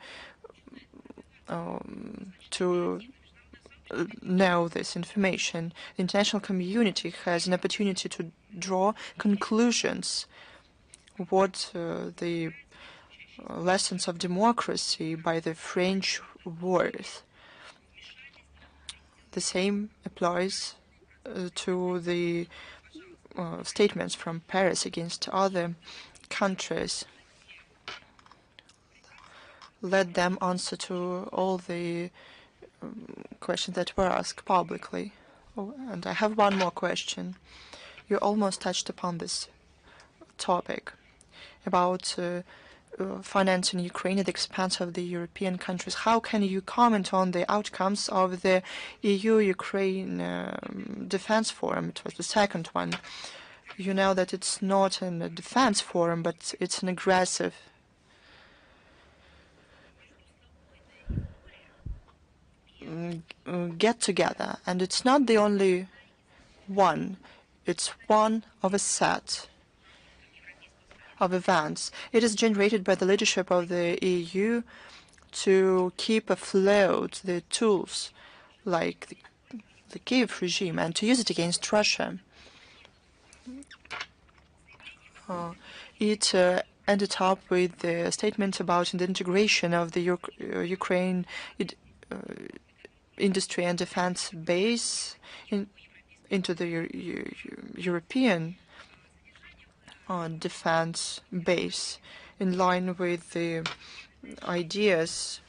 know this information. The international community has an opportunity to draw conclusions what the lessons of democracy by the French worth. The same applies to the statements from Paris against other countries. Let them answer to all the questions that were asked publicly. Oh, and I have one more question. You almost touched upon this topic about financing Ukraine at the expense of the European countries. How can you comment on the outcomes of the EU-Ukraine Defense Forum? It was the second one. You know that it's not a defense forum, but it's an aggressive get-together, and it's not the only one. It's one of a set of events. It is generated by the leadership of the EU to keep afloat the tools like the Kiev regime and to use it against Russia. It ended up with the statement about the integration of the Ukraine industry and defense base into the European defense base, in line with the ideas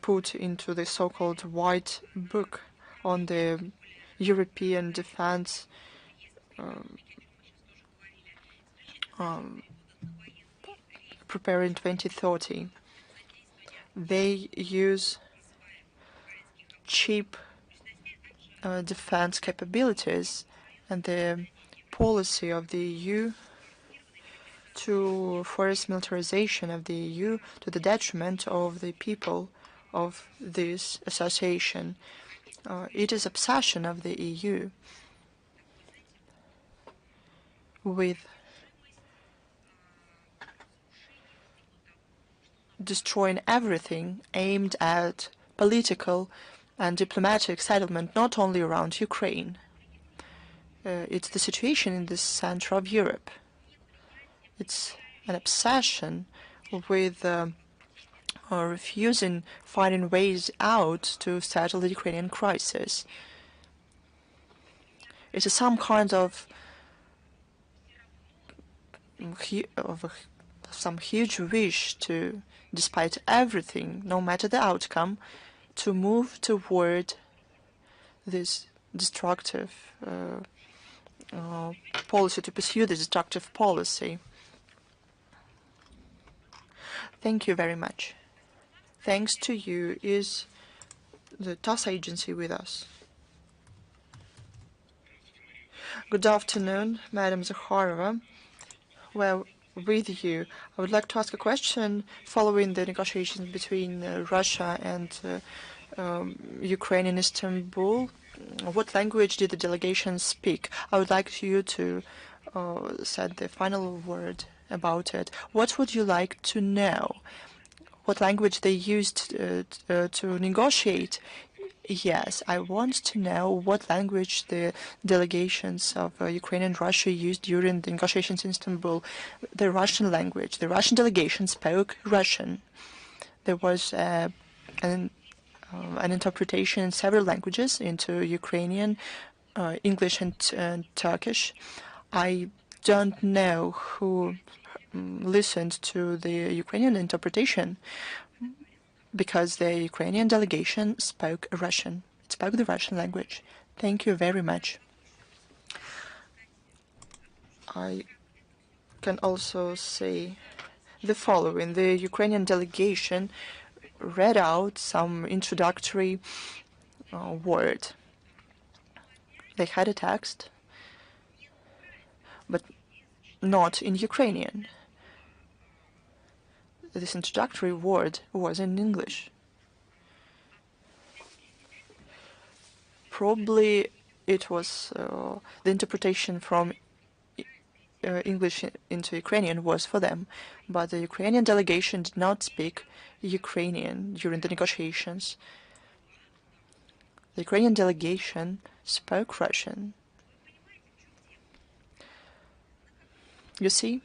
put into the so-called White Book on the European defense prepared in 2030. They use cheap defense capabilities, and the policy of the EU to force militarization of the EU to the detriment of the people of this association. It is obsession of the EU with destroying everything aimed at political and diplomatic settlement, not only around Ukraine. It's the situation in the center of Europe. It's an obsession with refusing finding ways out to settle the Ukrainian crisis. It's some kind of some huge wish to, despite everything, no matter the outcome, to move toward this destructive policy, to pursue the destructive policy. Thank you very much. Thanks to you. Is the TASS agency with us? Good afternoon, Madam Zakharova. Well, with you, I would like to ask a question following the negotiations between Russia and Ukraine in Istanbul. What language did the delegation speak? I would like you to say the final word about it. What would you like to know? What language they used to negotiate? Yes, I want to know what language the delegations of Ukraine and Russia used during the negotiations in Istanbul. The Russian language. The Russian delegation spoke Russian. There was an interpretation in several languages into Ukrainian, English, and Turkish. I don't know who listened to the Ukrainian interpretation, because the Ukrainian delegation spoke Russian. It spoke the Russian language. Thank you very much. I can also say the following. The Ukrainian delegation read out some introductory word. They had a text, but not in Ukrainian. This introductory word was in English. Probably it was the interpretation from English into Ukrainian was for them, but the Ukrainian delegation did not speak Ukrainian during the negotiations. The Ukrainian delegation spoke Russian. You see?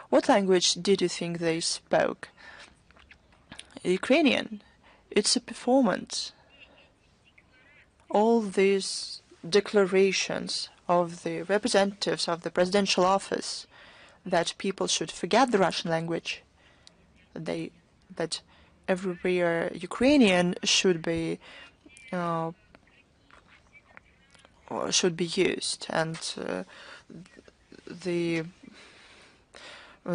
What language did you think they spoke? Ukrainian. It's a performance. All these declarations of the representatives of the presidential office that people should forget the Russian language, that everywhere Ukrainian should be used, and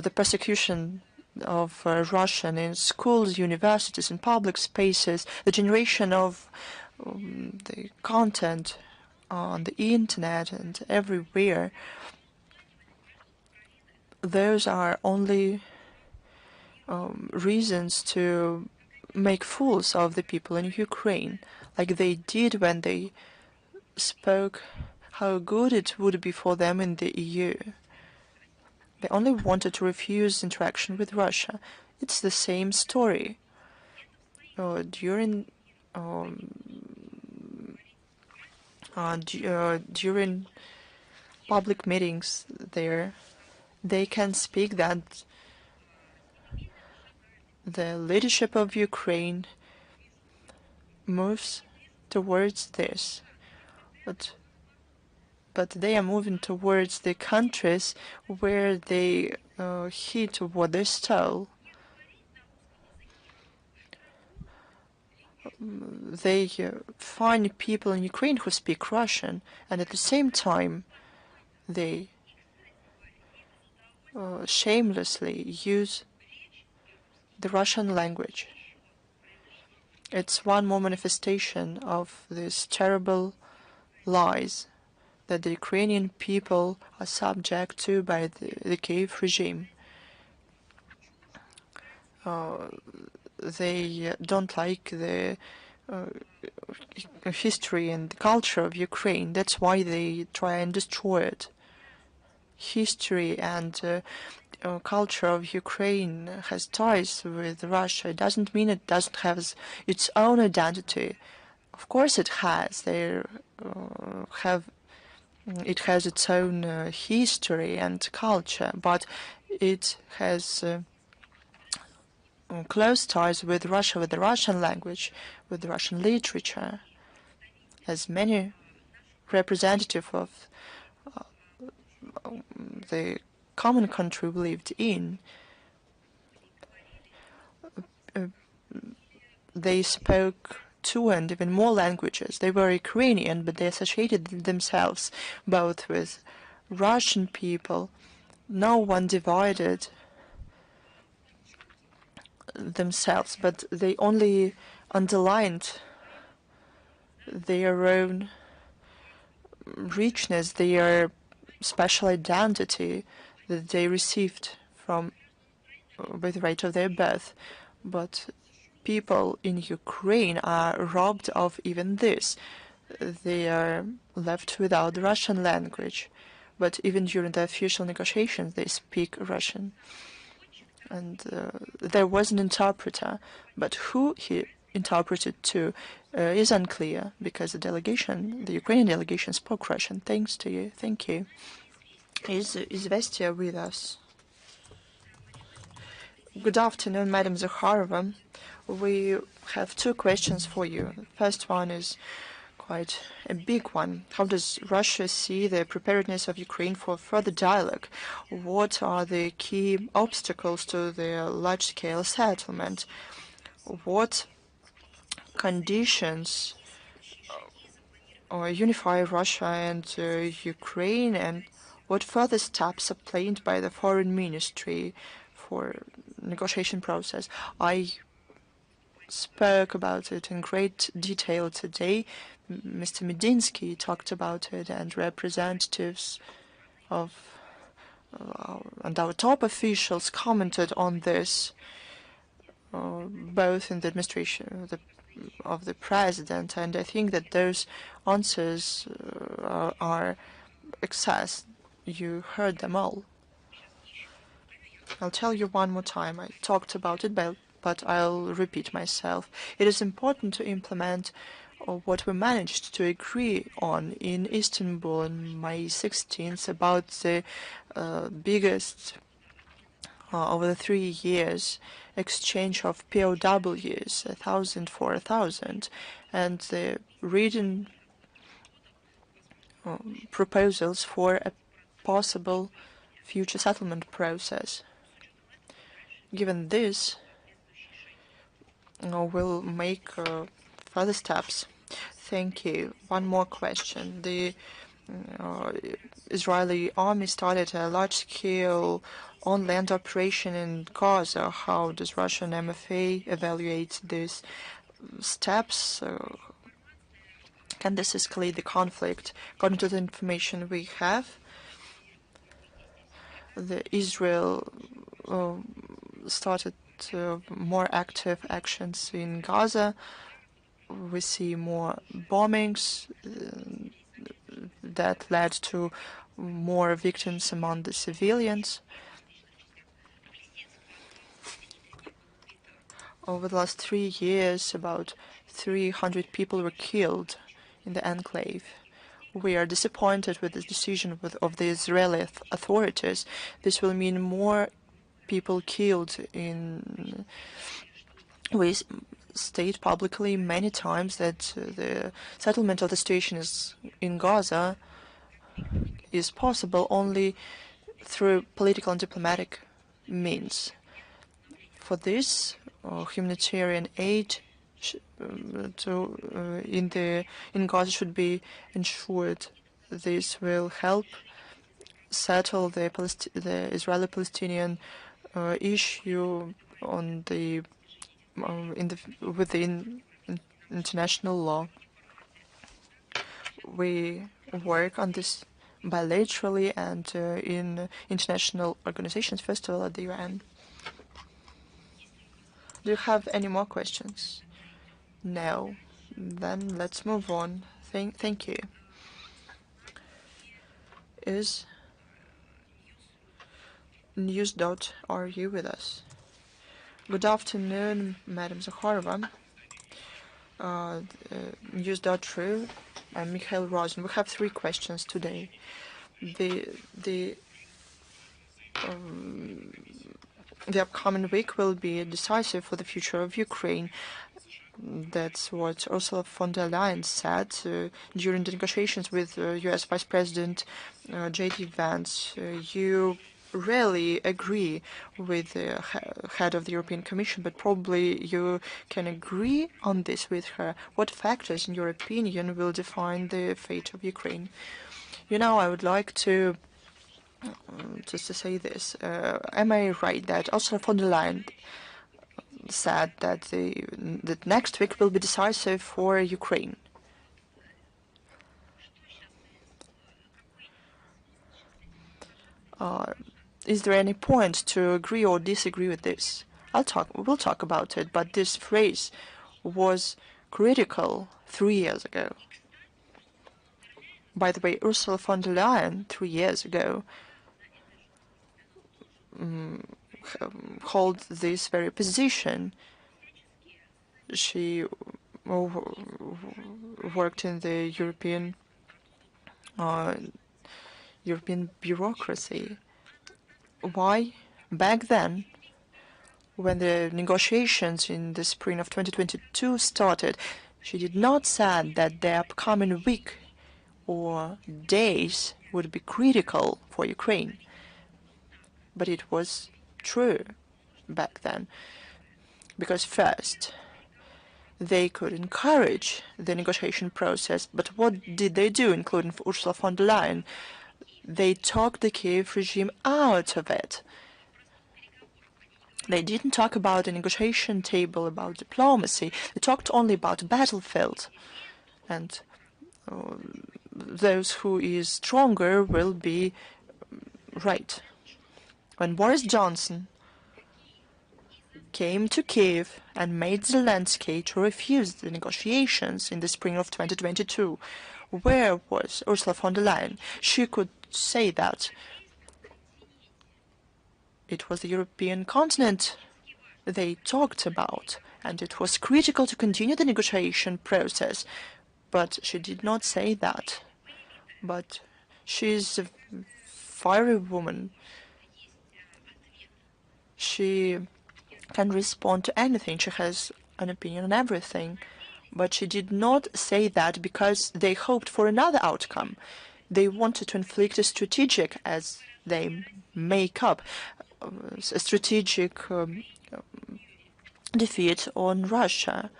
the persecution of Russian in schools, universities, and public spaces, the generation of the content on the internet and everywhere, those are only reasons to make fools of the people in Ukraine, like they did when they spoke how good it would be for them in the EU. They only wanted to refuse interaction with Russia. It's the same story. During public meetings there, they can speak that the leadership of Ukraine moves towards this, but they are moving towards the countries where they hit what they stole. They find people in Ukraine who speak Russian, and at the same time they shamelessly use the Russian language. It's one more manifestation of these terrible lies that the Ukrainian people are subject to by the Kiev regime. They don't like the history and the culture of Ukraine. That's why they try and destroy it. History and culture of Ukraine has ties with Russia. It doesn't mean it doesn't have its own identity. Of course it has. It has its own history and culture, but it has close ties with Russia, with the Russian language, with the Russian literature. As many representatives of the common country we lived in, they spoke two and even more languages. They were Ukrainian, but they associated themselves both with Russian people. No one divided themselves, but they only underlined their own richness, their special identity that they received from by the right of their birth. But people in Ukraine are robbed of even this. They are left without the Russian language. But even during the official negotiations, they speak Russian. And there was an interpreter, but who he interpreted to is unclear, because the Ukrainian delegation spoke Russian. Thanks to you. Thank you. Is Vestia with us? Good afternoon, Madam Zakharova. We have two questions for you. The first one is quite a big one. How does Russia see the preparedness of Ukraine for further dialogue? What are the key obstacles to the large-scale settlement? What conditions unify Russia and Ukraine, and what further steps are planned by the Foreign Ministry for negotiation process? I spoke about it in great detail today. Mr. Medinsky talked about it, and representatives of and our top officials commented on this, both in the administration of the president, and I think that those answers are excess. You heard them all. I'll tell you one more time. I talked about it, but I'll repeat myself. It is important to implement what we managed to agree on in Istanbul on May 16th about the biggest over the 3 years exchange of POWs, 1,000 for 1,000, and the written proposals for a possible future settlement process. Given this, we'll make further steps. Thank you. One more question. The Israeli army started a large-scale on-land operation in Gaza. How does Russian MFA evaluate these steps? Can this escalate the conflict? According to the information we have, Israel started more active actions in Gaza. We see more bombings that led to more victims among the civilians. Over the last 3 years, about 300 people were killed in the enclave. We are disappointed with the decision of the Israeli authorities. This will mean more people killed in. We state publicly many times that the settlement of the situation in Gaza is possible only through political and diplomatic means. For this, humanitarian aid in Gaza should be ensured. This will help settle the Israeli-Palestinian issue on within international law. We work on this bilaterally and in international organizations, first of all at the UN. Do you have any more questions? No. Then let's move on. Thank you. Is news.ru with us? Good afternoon, Madam Zakharova. News.ru. I'm Mikhail Rosen. We have 3 questions today. The upcoming week will be decisive for the future of Ukraine. That's what Ursula von der Leyen said during the negotiations with U.S. Vice President J.D. Vance. You rarely agree with the head of the European Commission, but probably you can agree on this with her. What factors, in your opinion, will define the fate of Ukraine? You know, I would like to just to say this. Am I right that Ursula von der Leyen said that that next week will be decisive for Ukraine? Is there any point to agree or disagree with this? We'll talk about it, but this phrase was critical 3 years ago. By the way, Ursula von der Leyen 3 years ago hold this very position. She worked in the European bureaucracy. Why? Back then, when the negotiations in the spring of 2022 started, she did not say that the upcoming week or days would be critical for Ukraine. But it was true back then, because first, they could encourage the negotiation process, but what did they do, including Ursula von der Leyen? They talked the Kiev regime out of it. They didn't talk about a negotiation table, about diplomacy. They talked only about a battlefield. And those who is stronger will be right. When Boris Johnson came to Kiev and made Zelensky to refuse the negotiations in the spring of 2022, where was Ursula von der Leyen? She could say that it was the European continent they talked about, and it was critical to continue the negotiation process. But she did not say that. But she's a fiery woman. She can respond to anything. She has an opinion on everything. But she did not say that because they hoped for another outcome. They wanted to inflict a strategic, as they make up, a strategic defeat on Russia.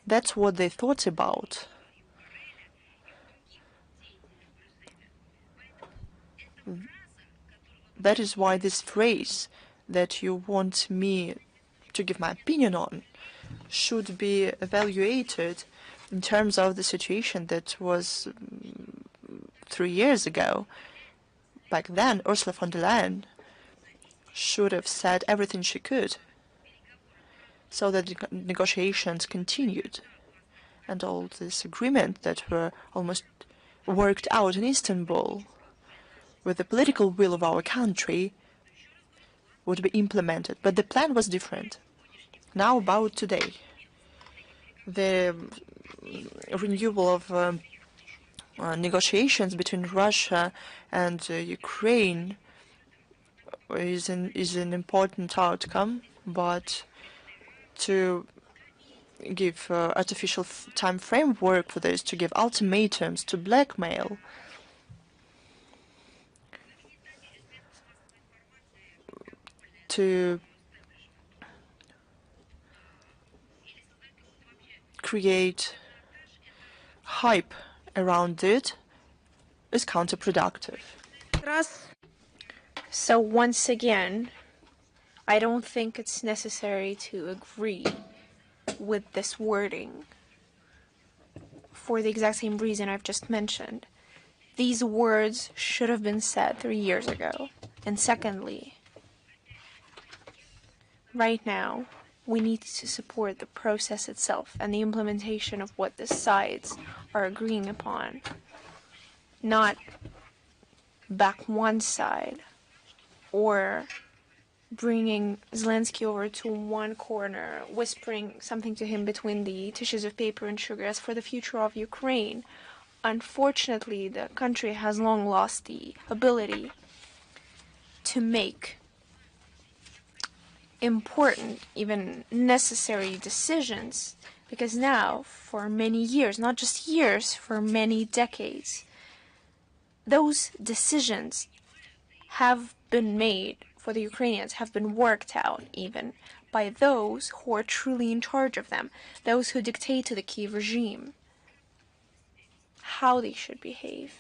That's what they thought about. That is why this phrase that you want me to give my opinion on should be evaluated in terms of the situation that was 3 years ago. Back then, Ursula von der Leyen should have said everything she could so that the negotiations continued. And all this agreement that were almost worked out in Istanbul with the political will of our country would be implemented. But the plan was different. Now about today. The renewal of negotiations between Russia and Ukraine is an important outcome, but to give artificial time framework for this, to give ultimatums, to blackmail, to create hype around it is counterproductive. So once again, I don't think it's necessary to agree with this wording for the exact same reason I've just mentioned. These words should have been said 3 years ago. And secondly, right now, we need to support the process itself and the implementation of what the sides are agreeing upon, not back one side or bringing Zelensky over to one corner, whispering something to him between the tissues of paper and sugar as for the future of Ukraine. Unfortunately, the country has long lost the ability to make important, even necessary decisions, because now, for many years, not just years, for many decades, those decisions have been made for the Ukrainians, have been worked out even by those who are truly in charge of them, those who dictate to the Kiev regime how they should behave,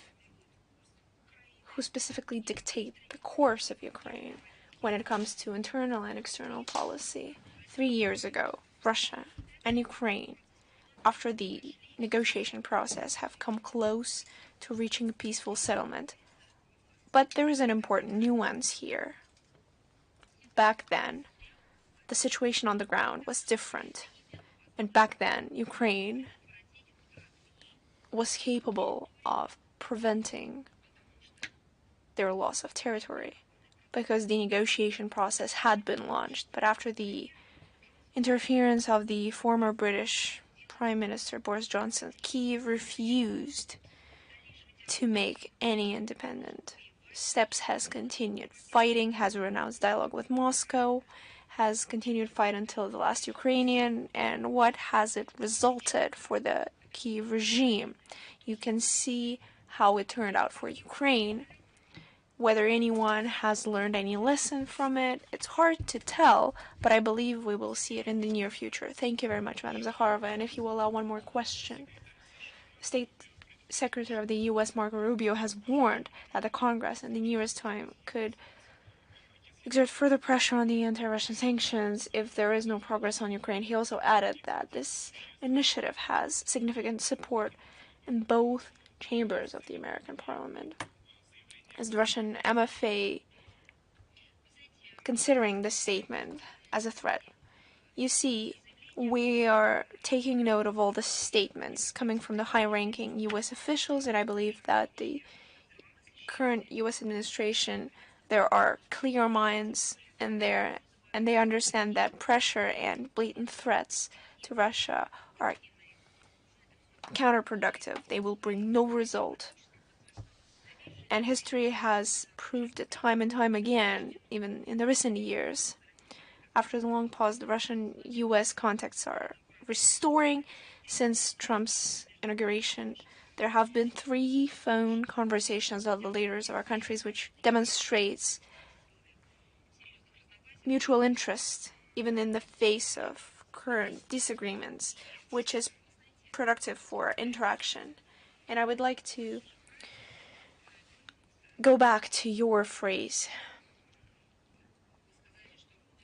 who specifically dictate the course of Ukraine when it comes to internal and external policy. 3 years ago, Russia and Ukraine, after the negotiation process, have come close to reaching a peaceful settlement. But there is an important nuance here. Back then, the situation on the ground was different. And back then, Ukraine was capable of preventing their loss of territory because the negotiation process had been launched. But after the interference of the former British Prime Minister Boris Johnson, Kiev refused to make any independent steps, has continued fighting, has renounced dialogue with Moscow, has continued fight until the last Ukrainian. And what has it resulted for the Kiev regime? You can see how it turned out for Ukraine. Whether anyone has learned any lesson from it, it's hard to tell, but I believe we will see it in the near future. Thank you very much, Madam Zakharova. And if you will allow one more question. State Secretary of the U.S. Marco Rubio has warned that the Congress in the nearest time could exert further pressure on the anti-Russian sanctions if there is no progress on Ukraine. He also added that this initiative has significant support in both chambers of the American Parliament. Is the Russian MFA considering this statement as a threat? You see, we are taking note of all the statements coming from the high-ranking U.S. officials, and I believe that the current U.S. administration, there are clear minds in there, and they understand that pressure and blatant threats to Russia are counterproductive. They will bring no result. And history has proved it time and time again, even in the recent years. After the long pause, the Russian-U.S. contacts are restoring. Since Trump's inauguration, there have been 3 phone conversations of the leaders of our countries, which demonstrates mutual interest, even in the face of current disagreements, which is productive for interaction. And I would like to go back to your phrase.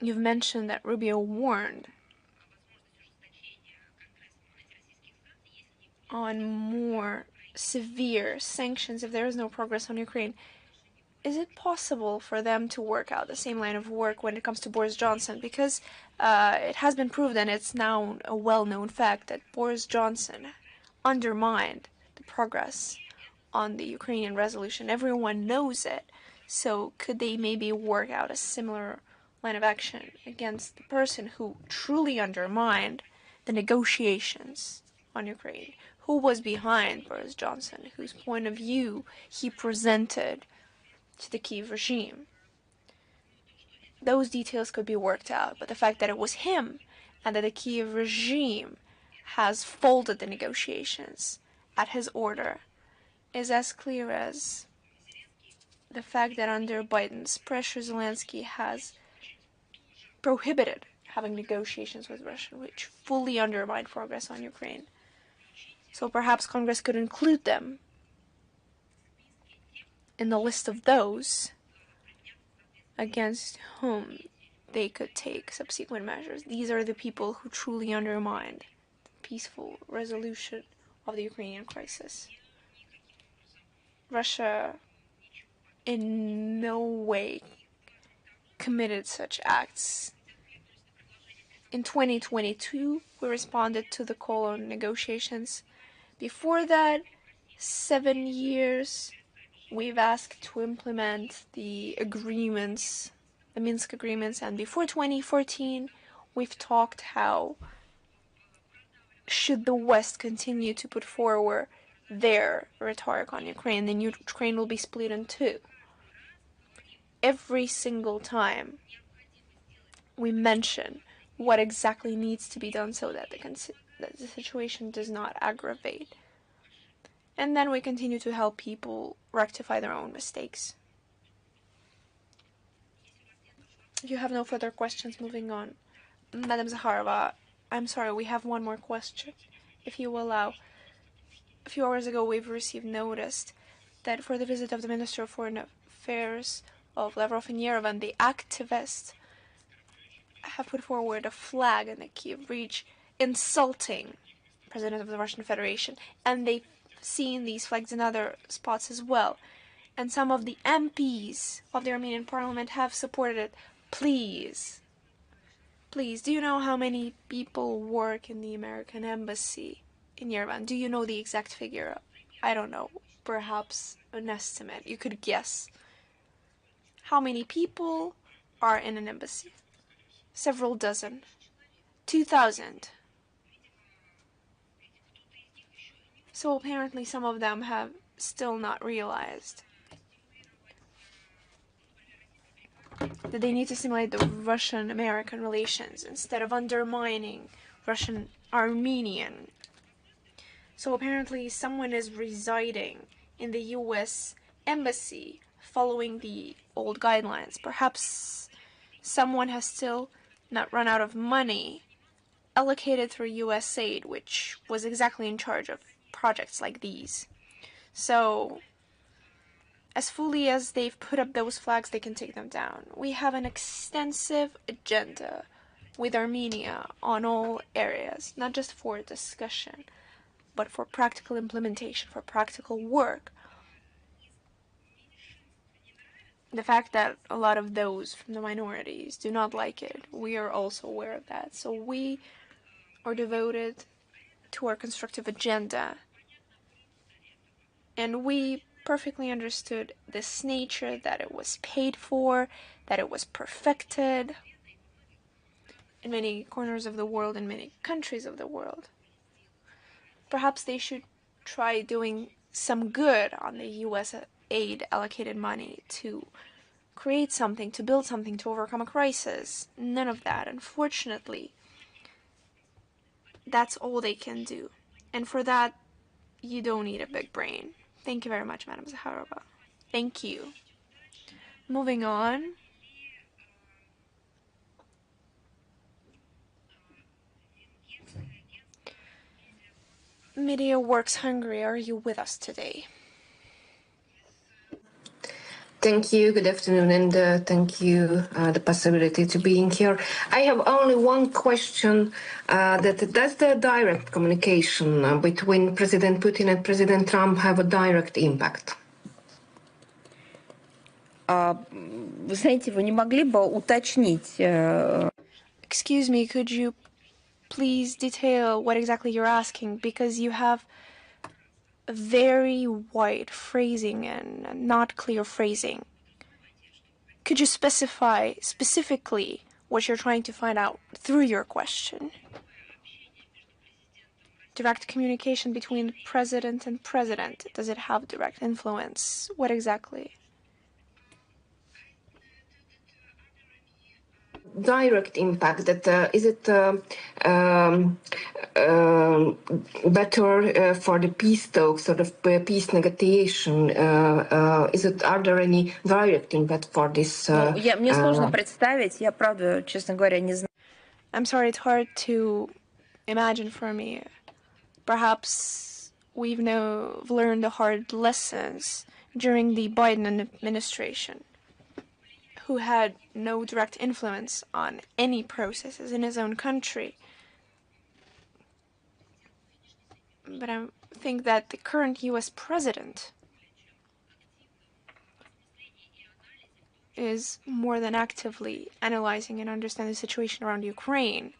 You've mentioned that Rubio warned on more severe sanctions if there is no progress on Ukraine. Is it possible for them to work out the same line of work when it comes to Boris Johnson? Because it has been proved, and it's now a well-known fact, that Boris Johnson undermined the progress on the Ukrainian resolution. Everyone knows it. So could they maybe work out a similar line of action against the person who truly undermined the negotiations on Ukraine? Who was behind Boris Johnson? Whose point of view he presented to the Kiev regime? Those details could be worked out, but the fact that it was him and that the Kiev regime has folded the negotiations at his order is as clear as the fact that under Biden's pressure, Zelensky has prohibited having negotiations with Russia, which fully undermined progress on Ukraine. So perhaps Congress could include them in the list of those against whom they could take subsequent measures. These are the people who truly undermined the peaceful resolution of the Ukrainian crisis. Russia in no way committed such acts. In 2022, we responded to the call on negotiations. Before that, 7 years, we've asked to implement the agreements, the Minsk agreements, and before 2014, we've talked how should the West continue to put forward their rhetoric on Ukraine, then Ukraine will be split in 2. Every single time we mention what exactly needs to be done so that the situation does not aggravate. And then we continue to help people rectify their own mistakes. If you have no further questions, moving on. Madam Zakharova, I'm sorry, we have one more question, if you will allow. A few hours ago, we've received notice that for the visit of the Minister of Foreign Affairs of Lavrov and Yerevan, the activists have put forward a flag in the Kiev region insulting the President of the Russian Federation, and they've seen these flags in other spots as well. And some of the MPs of the Armenian parliament have supported it. Please, do you know how many people work in the American embassy in Yerevan? Do you know the exact figure? I don't know. Perhaps an estimate. You could guess. How many people are in an embassy? Several dozen. 2,000. So apparently some of them have still not realized that they need to stimulate the Russian-American relations instead of undermining Russian-Armenian. So apparently someone is residing in the US embassy following the old guidelines. Perhaps someone has still not run out of money allocated through US aid, which was exactly in charge of projects like these. So as fully as they've put up those flags, they can take them down. We have an extensive agenda with Armenia on all areas, not just for discussion, but for practical implementation, for practical work. The fact that a lot of those from the minorities do not like it, we are also aware of that. So we are devoted to our constructive agenda. And we perfectly understood this nature, that it was paid for, that it was perfected in many corners of the world, in many countries of the world. Perhaps they should try doing some good on the US aid allocated money to create something, to build something, to overcome a crisis. None of that, unfortunately. That's all they can do. And for that, you don't need a big brain. Thank you very much, Madam Zakharova. Thank you. Moving on. Media Works Hungary, are you with us today? Thank you. Good afternoon, and thank you the possibility to being here. I have only one question. That does the direct communication between President Putin and President Trump have a direct impact? Вы знаете, вы не могли бы уточнить? Excuse me, could you please detail what exactly you're asking? Because you have a very wide phrasing and not clear phrasing. Could you specify specifically what you're trying to find out through your question? Direct communication between president and president. Does it have direct influence? What exactly? Direct impact, that is it better for the peace talks, sort of peace negotiation? Are there any direct impact for this? Мне сложно представить, я правда, честно говоря, не знаю. I'm sorry, it's hard to imagine for me. Perhaps we've learned the hard lessons during the Biden administration, who had no direct influence on any processes in his own country. But I think that the current US president is more than actively analyzing and understanding the situation around Ukraine.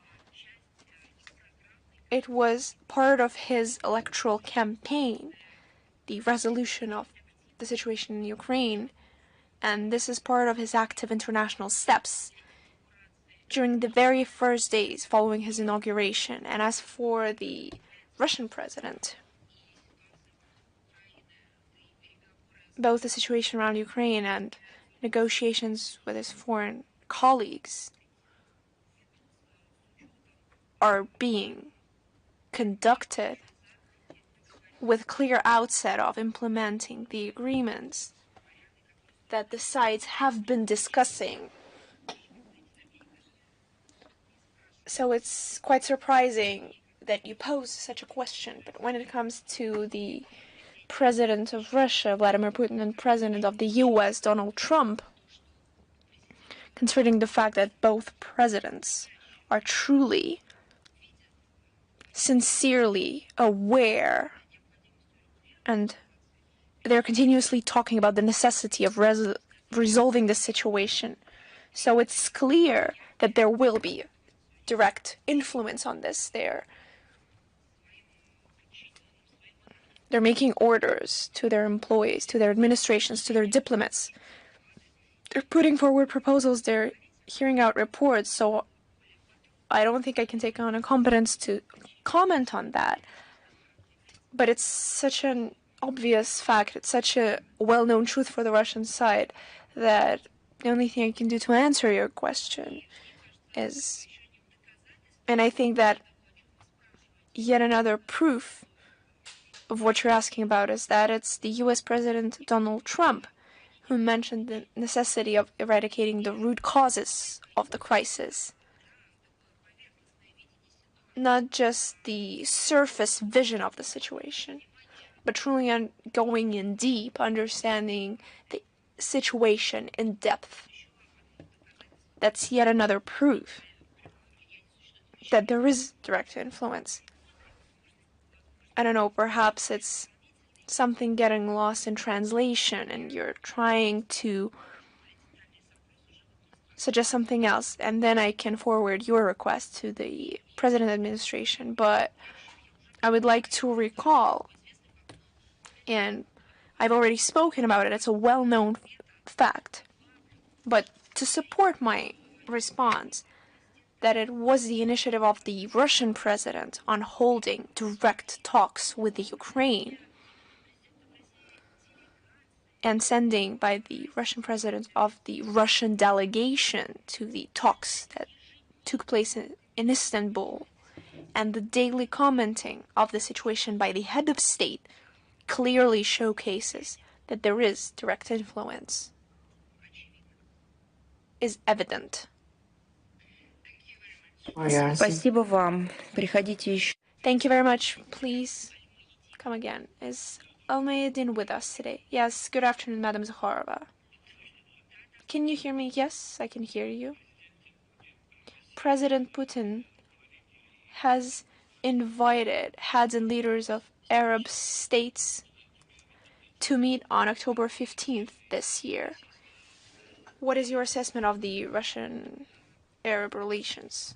It was part of his electoral campaign, the resolution of the situation in Ukraine, and this is part of his active international steps during the very first days following his inauguration. And as for the Russian president, both the situation around Ukraine and negotiations with his foreign colleagues are being conducted with clear outset of implementing the agreements that the sides have been discussing. So it's quite surprising that you pose such a question, but when it comes to the President of Russia, Vladimir Putin, and President of the US, Donald Trump, considering the fact that both presidents are truly, sincerely aware and they're continuously talking about the necessity of resolving this situation. So it's clear that there will be direct influence on this. They're making orders to their employees, to their administrations, to their diplomats. They're putting forward proposals. They're hearing out reports. So I don't think I can take on a competence to comment on that. But it's such an obvious fact. It's such a well-known truth for the Russian side that the only thing I can do to answer your question is, and I think that yet another proof of what you're asking about is that it's the US President Donald Trump who mentioned the necessity of eradicating the root causes of the crisis. Not just the surface vision of the situation, but truly going in deep, understanding the situation in depth. That's yet another proof that there is direct influence. I don't know, perhaps it's something getting lost in translation and you're trying to suggest something else, and then I can forward your request to the President administration. But I would like to recall, and I've already spoken about it, it's a well-known fact, but to support my response, that it was the initiative of the Russian president on holding direct talks with the Ukraine and sending by the Russian president of the Russian delegation to the talks that took place in Istanbul, and the daily commenting of the situation by the head of state clearly showcases that there is direct influence, is evident. Спасибо вам. Приходите еще. Thank you very much. Please come again. Is Almayadin with us today? Yes. Good afternoon, Madam Zakharova. Can you hear me? Yes, I can hear you. President Putin has invited heads and leaders of Arab states to meet on October 15th this year. What is your assessment of the Russian-Arab relations?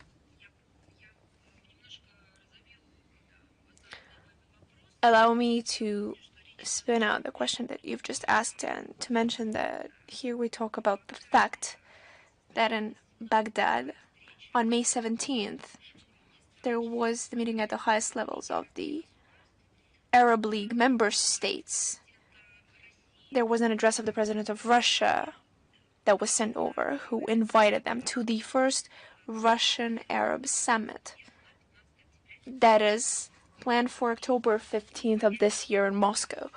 Allow me to spin out the question that you've just asked and to mention that here we talk about the fact that in Baghdad on May 17th there was the meeting at the highest levels of the Arab League member states. There was an address of the President of Russia that was sent over, who invited them to the first Russian-Arab summit that is planned for October 15th of this year in Moscow.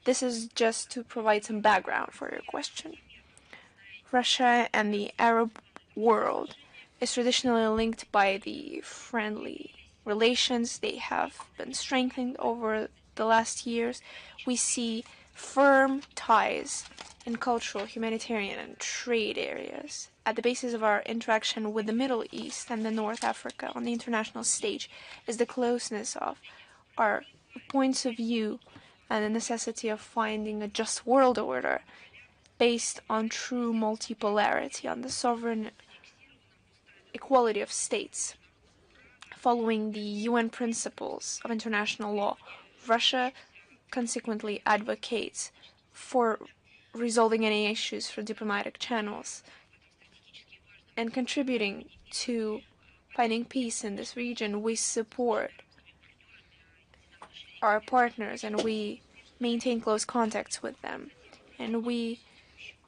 This is just to provide some background for your question. Russia and the Arab world is traditionally linked by the friendly relations. They have been strengthened over the last years. We see firm ties in cultural, humanitarian, and trade areas. At the basis of our interaction with the Middle East and the North Africa on the international stage is the closeness of our points of view and the necessity of finding a just world order based on true multipolarity, on the sovereign equality of states. Following the UN principles of international law, Russia consequently advocates for resolving any issues through diplomatic channels and contributing to finding peace in this region. We support our partners and we maintain close contacts with them. And we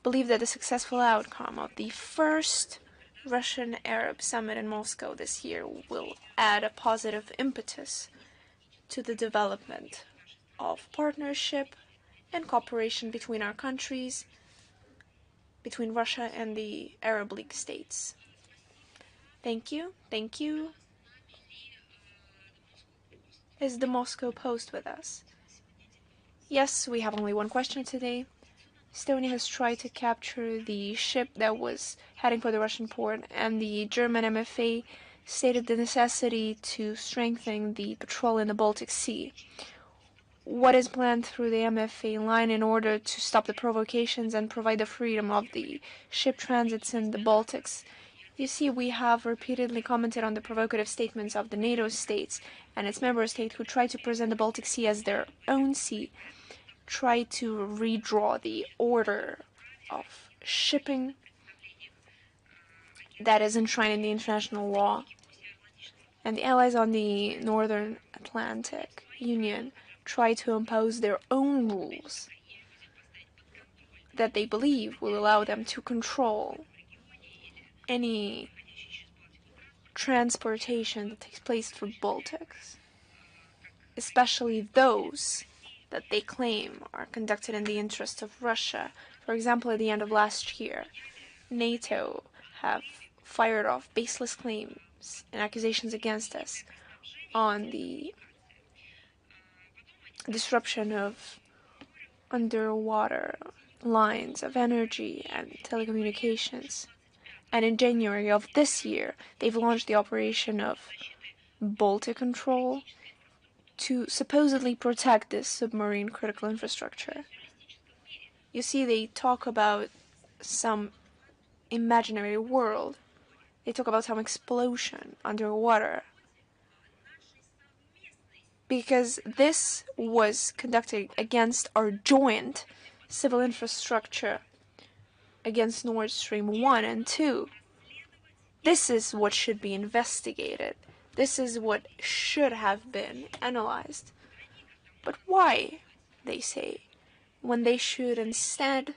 believe that the successful outcome of the first Russian-Arab summit in Moscow this year will add a positive impetus to the development of partnership and cooperation between our countries, between Russia and the Arab League states. Thank you. Thank you. Is the Moscow Post with us? Yes, we have only one question today. Estonia has tried to capture the ship that was heading for the Russian port, and the German MFA stated the necessity to strengthen the patrol in the Baltic Sea. what is planned through the MFA line in order to stop the provocations and provide the freedom of the ship transits in the Baltics. You see, we have repeatedly commented on the provocative statements of the NATO states and its member states who try to present the Baltic Sea as their own sea, try to redraw the order of shipping that is enshrined in the international law. And the allies on the Northern Atlantic Union try to impose their own rules that they believe will allow them to control any transportation that takes place through Baltics, especially those that they claim are conducted in the interest of Russia. For example, at the end of last year, NATO have fired off baseless claims and accusations against us on the disruption of underwater lines of energy and telecommunications. And in January of this year, they've launched the operation of Baltic Control to supposedly protect this submarine critical infrastructure. You see, they talk about some imaginary world. They talk about some explosion underwater. Because this was conducted against our joint civil infrastructure, against Nord Stream 1 and 2. This is what should be investigated. This is what should have been analyzed. But why, they say, when they should instead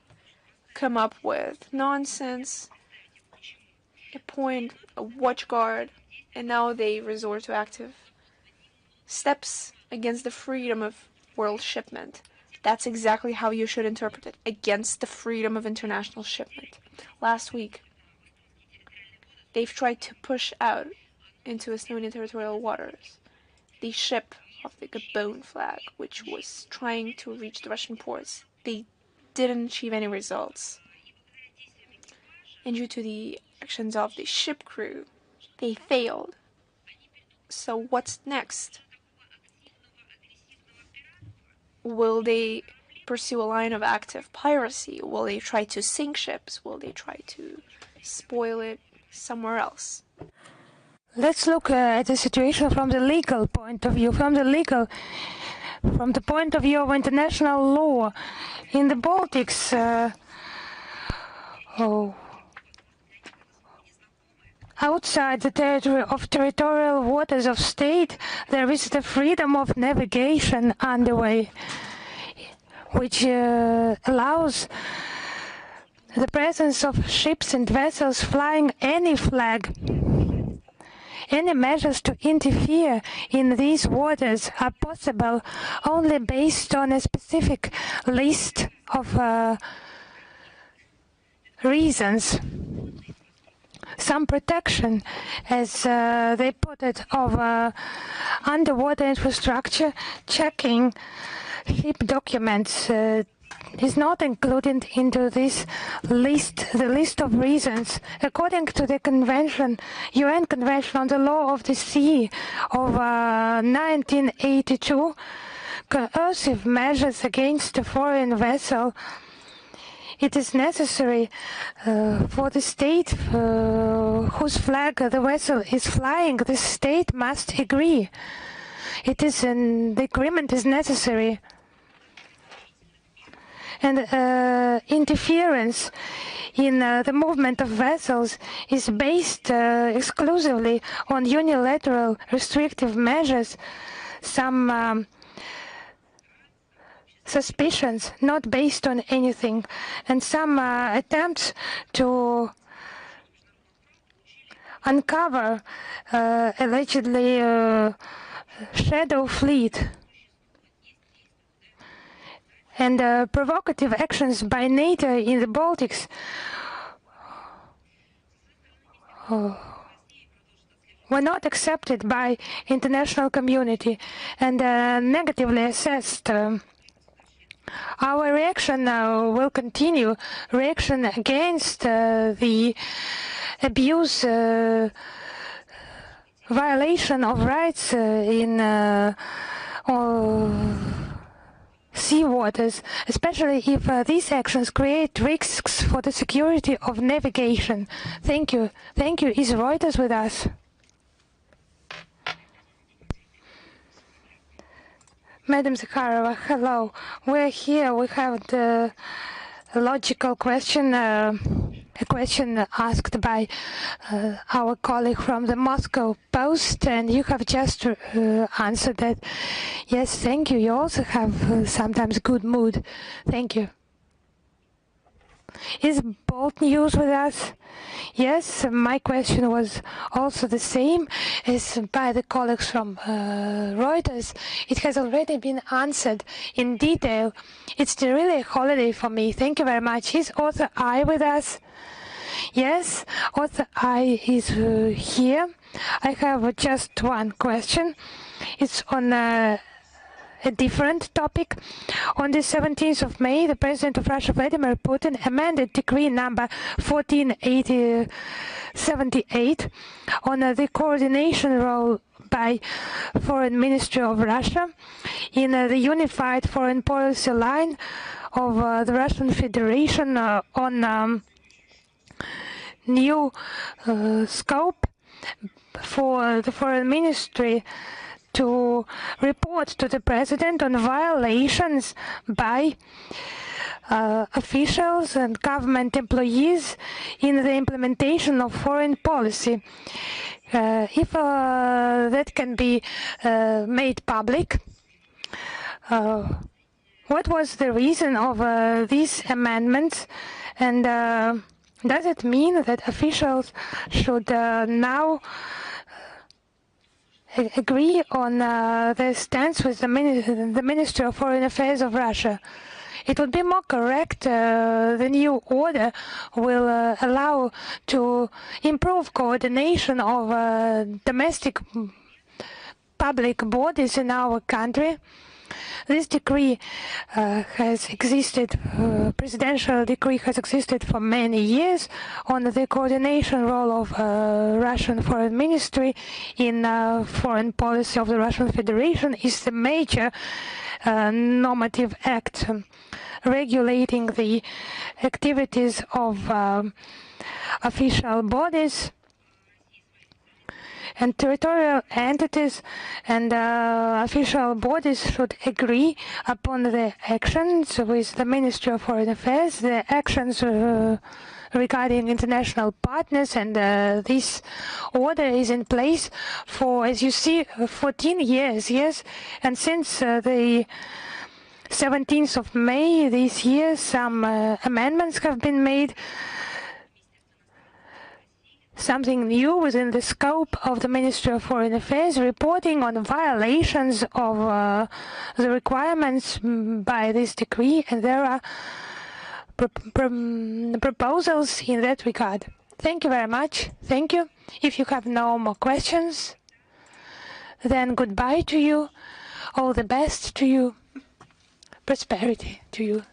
come up with nonsense, appoint a watchguard, and now they resort to active steps against the freedom of world shipment. That's exactly how you should interpret it, against the freedom of international shipment. Last week, they've tried to push out into Estonian territorial waters the ship of the Gazprom flag, which was trying to reach the Russian ports. They didn't achieve any results. And due to the actions of the ship crew, they failed. So what's next? Will they pursue a line of active piracy? Will they try to sink ships? Will they try to spoil it somewhere else? Let's look at the situation from the legal point of view, from the point of view of international law. In the Baltics, outside the territorial waters of state, there is the freedom of navigation underway, which allows the presence of ships and vessels flying any flag. Any measures to interfere in these waters are possible only based on a specific list of reasons. Some protection, as they put it, of underwater infrastructure, checking ship documents is not included into this list, the list of reasons. According to the convention, UN Convention on the Law of the Sea of 1982, coercive measures against a foreign vessel, it is necessary for the state whose flag the vessel is flying. The state must agree. The agreement is necessary. And interference in the movement of vessels is based exclusively on unilateral restrictive measures. Some suspicions not based on anything, and some attempts to uncover allegedly shadow fleet, and provocative actions by NATO in the Baltics were not accepted by international community and negatively assessed. Our reaction will continue, reaction against the abuse, violation of rights in sea waters, especially if these actions create risks for the security of navigation. Thank you. Thank you. Is Reuters with us? Madam Zakharova, hello. We're here. We have the logical question, a question asked by our colleague from the Moscow Post, and you have just answered that. Yes, thank you. You also have sometimes good mood. Thank you. Is Bolt News with us? Yes, my question was also the same as by the colleagues from Reuters. It has already been answered in detail. It's really a holiday for me. Thank you very much. Is Author I with us? Yes, Author I is here. I have just one question. It's on a different topic. On the 17th of May, the President of Russia, Vladimir Putin, amended Decree number 1478 on the coordination role by Foreign Ministry of Russia in the unified foreign policy line of the Russian Federation on new scope for the Foreign Ministry to report to the President on violations by officials and government employees in the implementation of foreign policy. If that can be made public, what was the reason of these amendments, and does it mean that officials should now agree on the stance with the Ministry of Foreign Affairs of Russia? It would be more correct. The new order will allow to improve coordination of domestic public bodies in our country. This decree has existed, presidential decree has existed for many years on the coordination role of Russian Foreign Ministry in foreign policy of the Russian Federation. Is the major normative act regulating the activities of official bodies and territorial entities, and official bodies should agree upon the actions with the Ministry of Foreign Affairs, the actions regarding international partners, and this order is in place for, as you see, 14 years, yes, and since the 17th of May this year, some amendments have been made. Something new within the scope of the Ministry of Foreign Affairs, reporting on violations of the requirements by this decree, and there are proposals in that regard. Thank you very much. Thank you. If you have no more questions, then goodbye to you. All the best to you. Prosperity to you.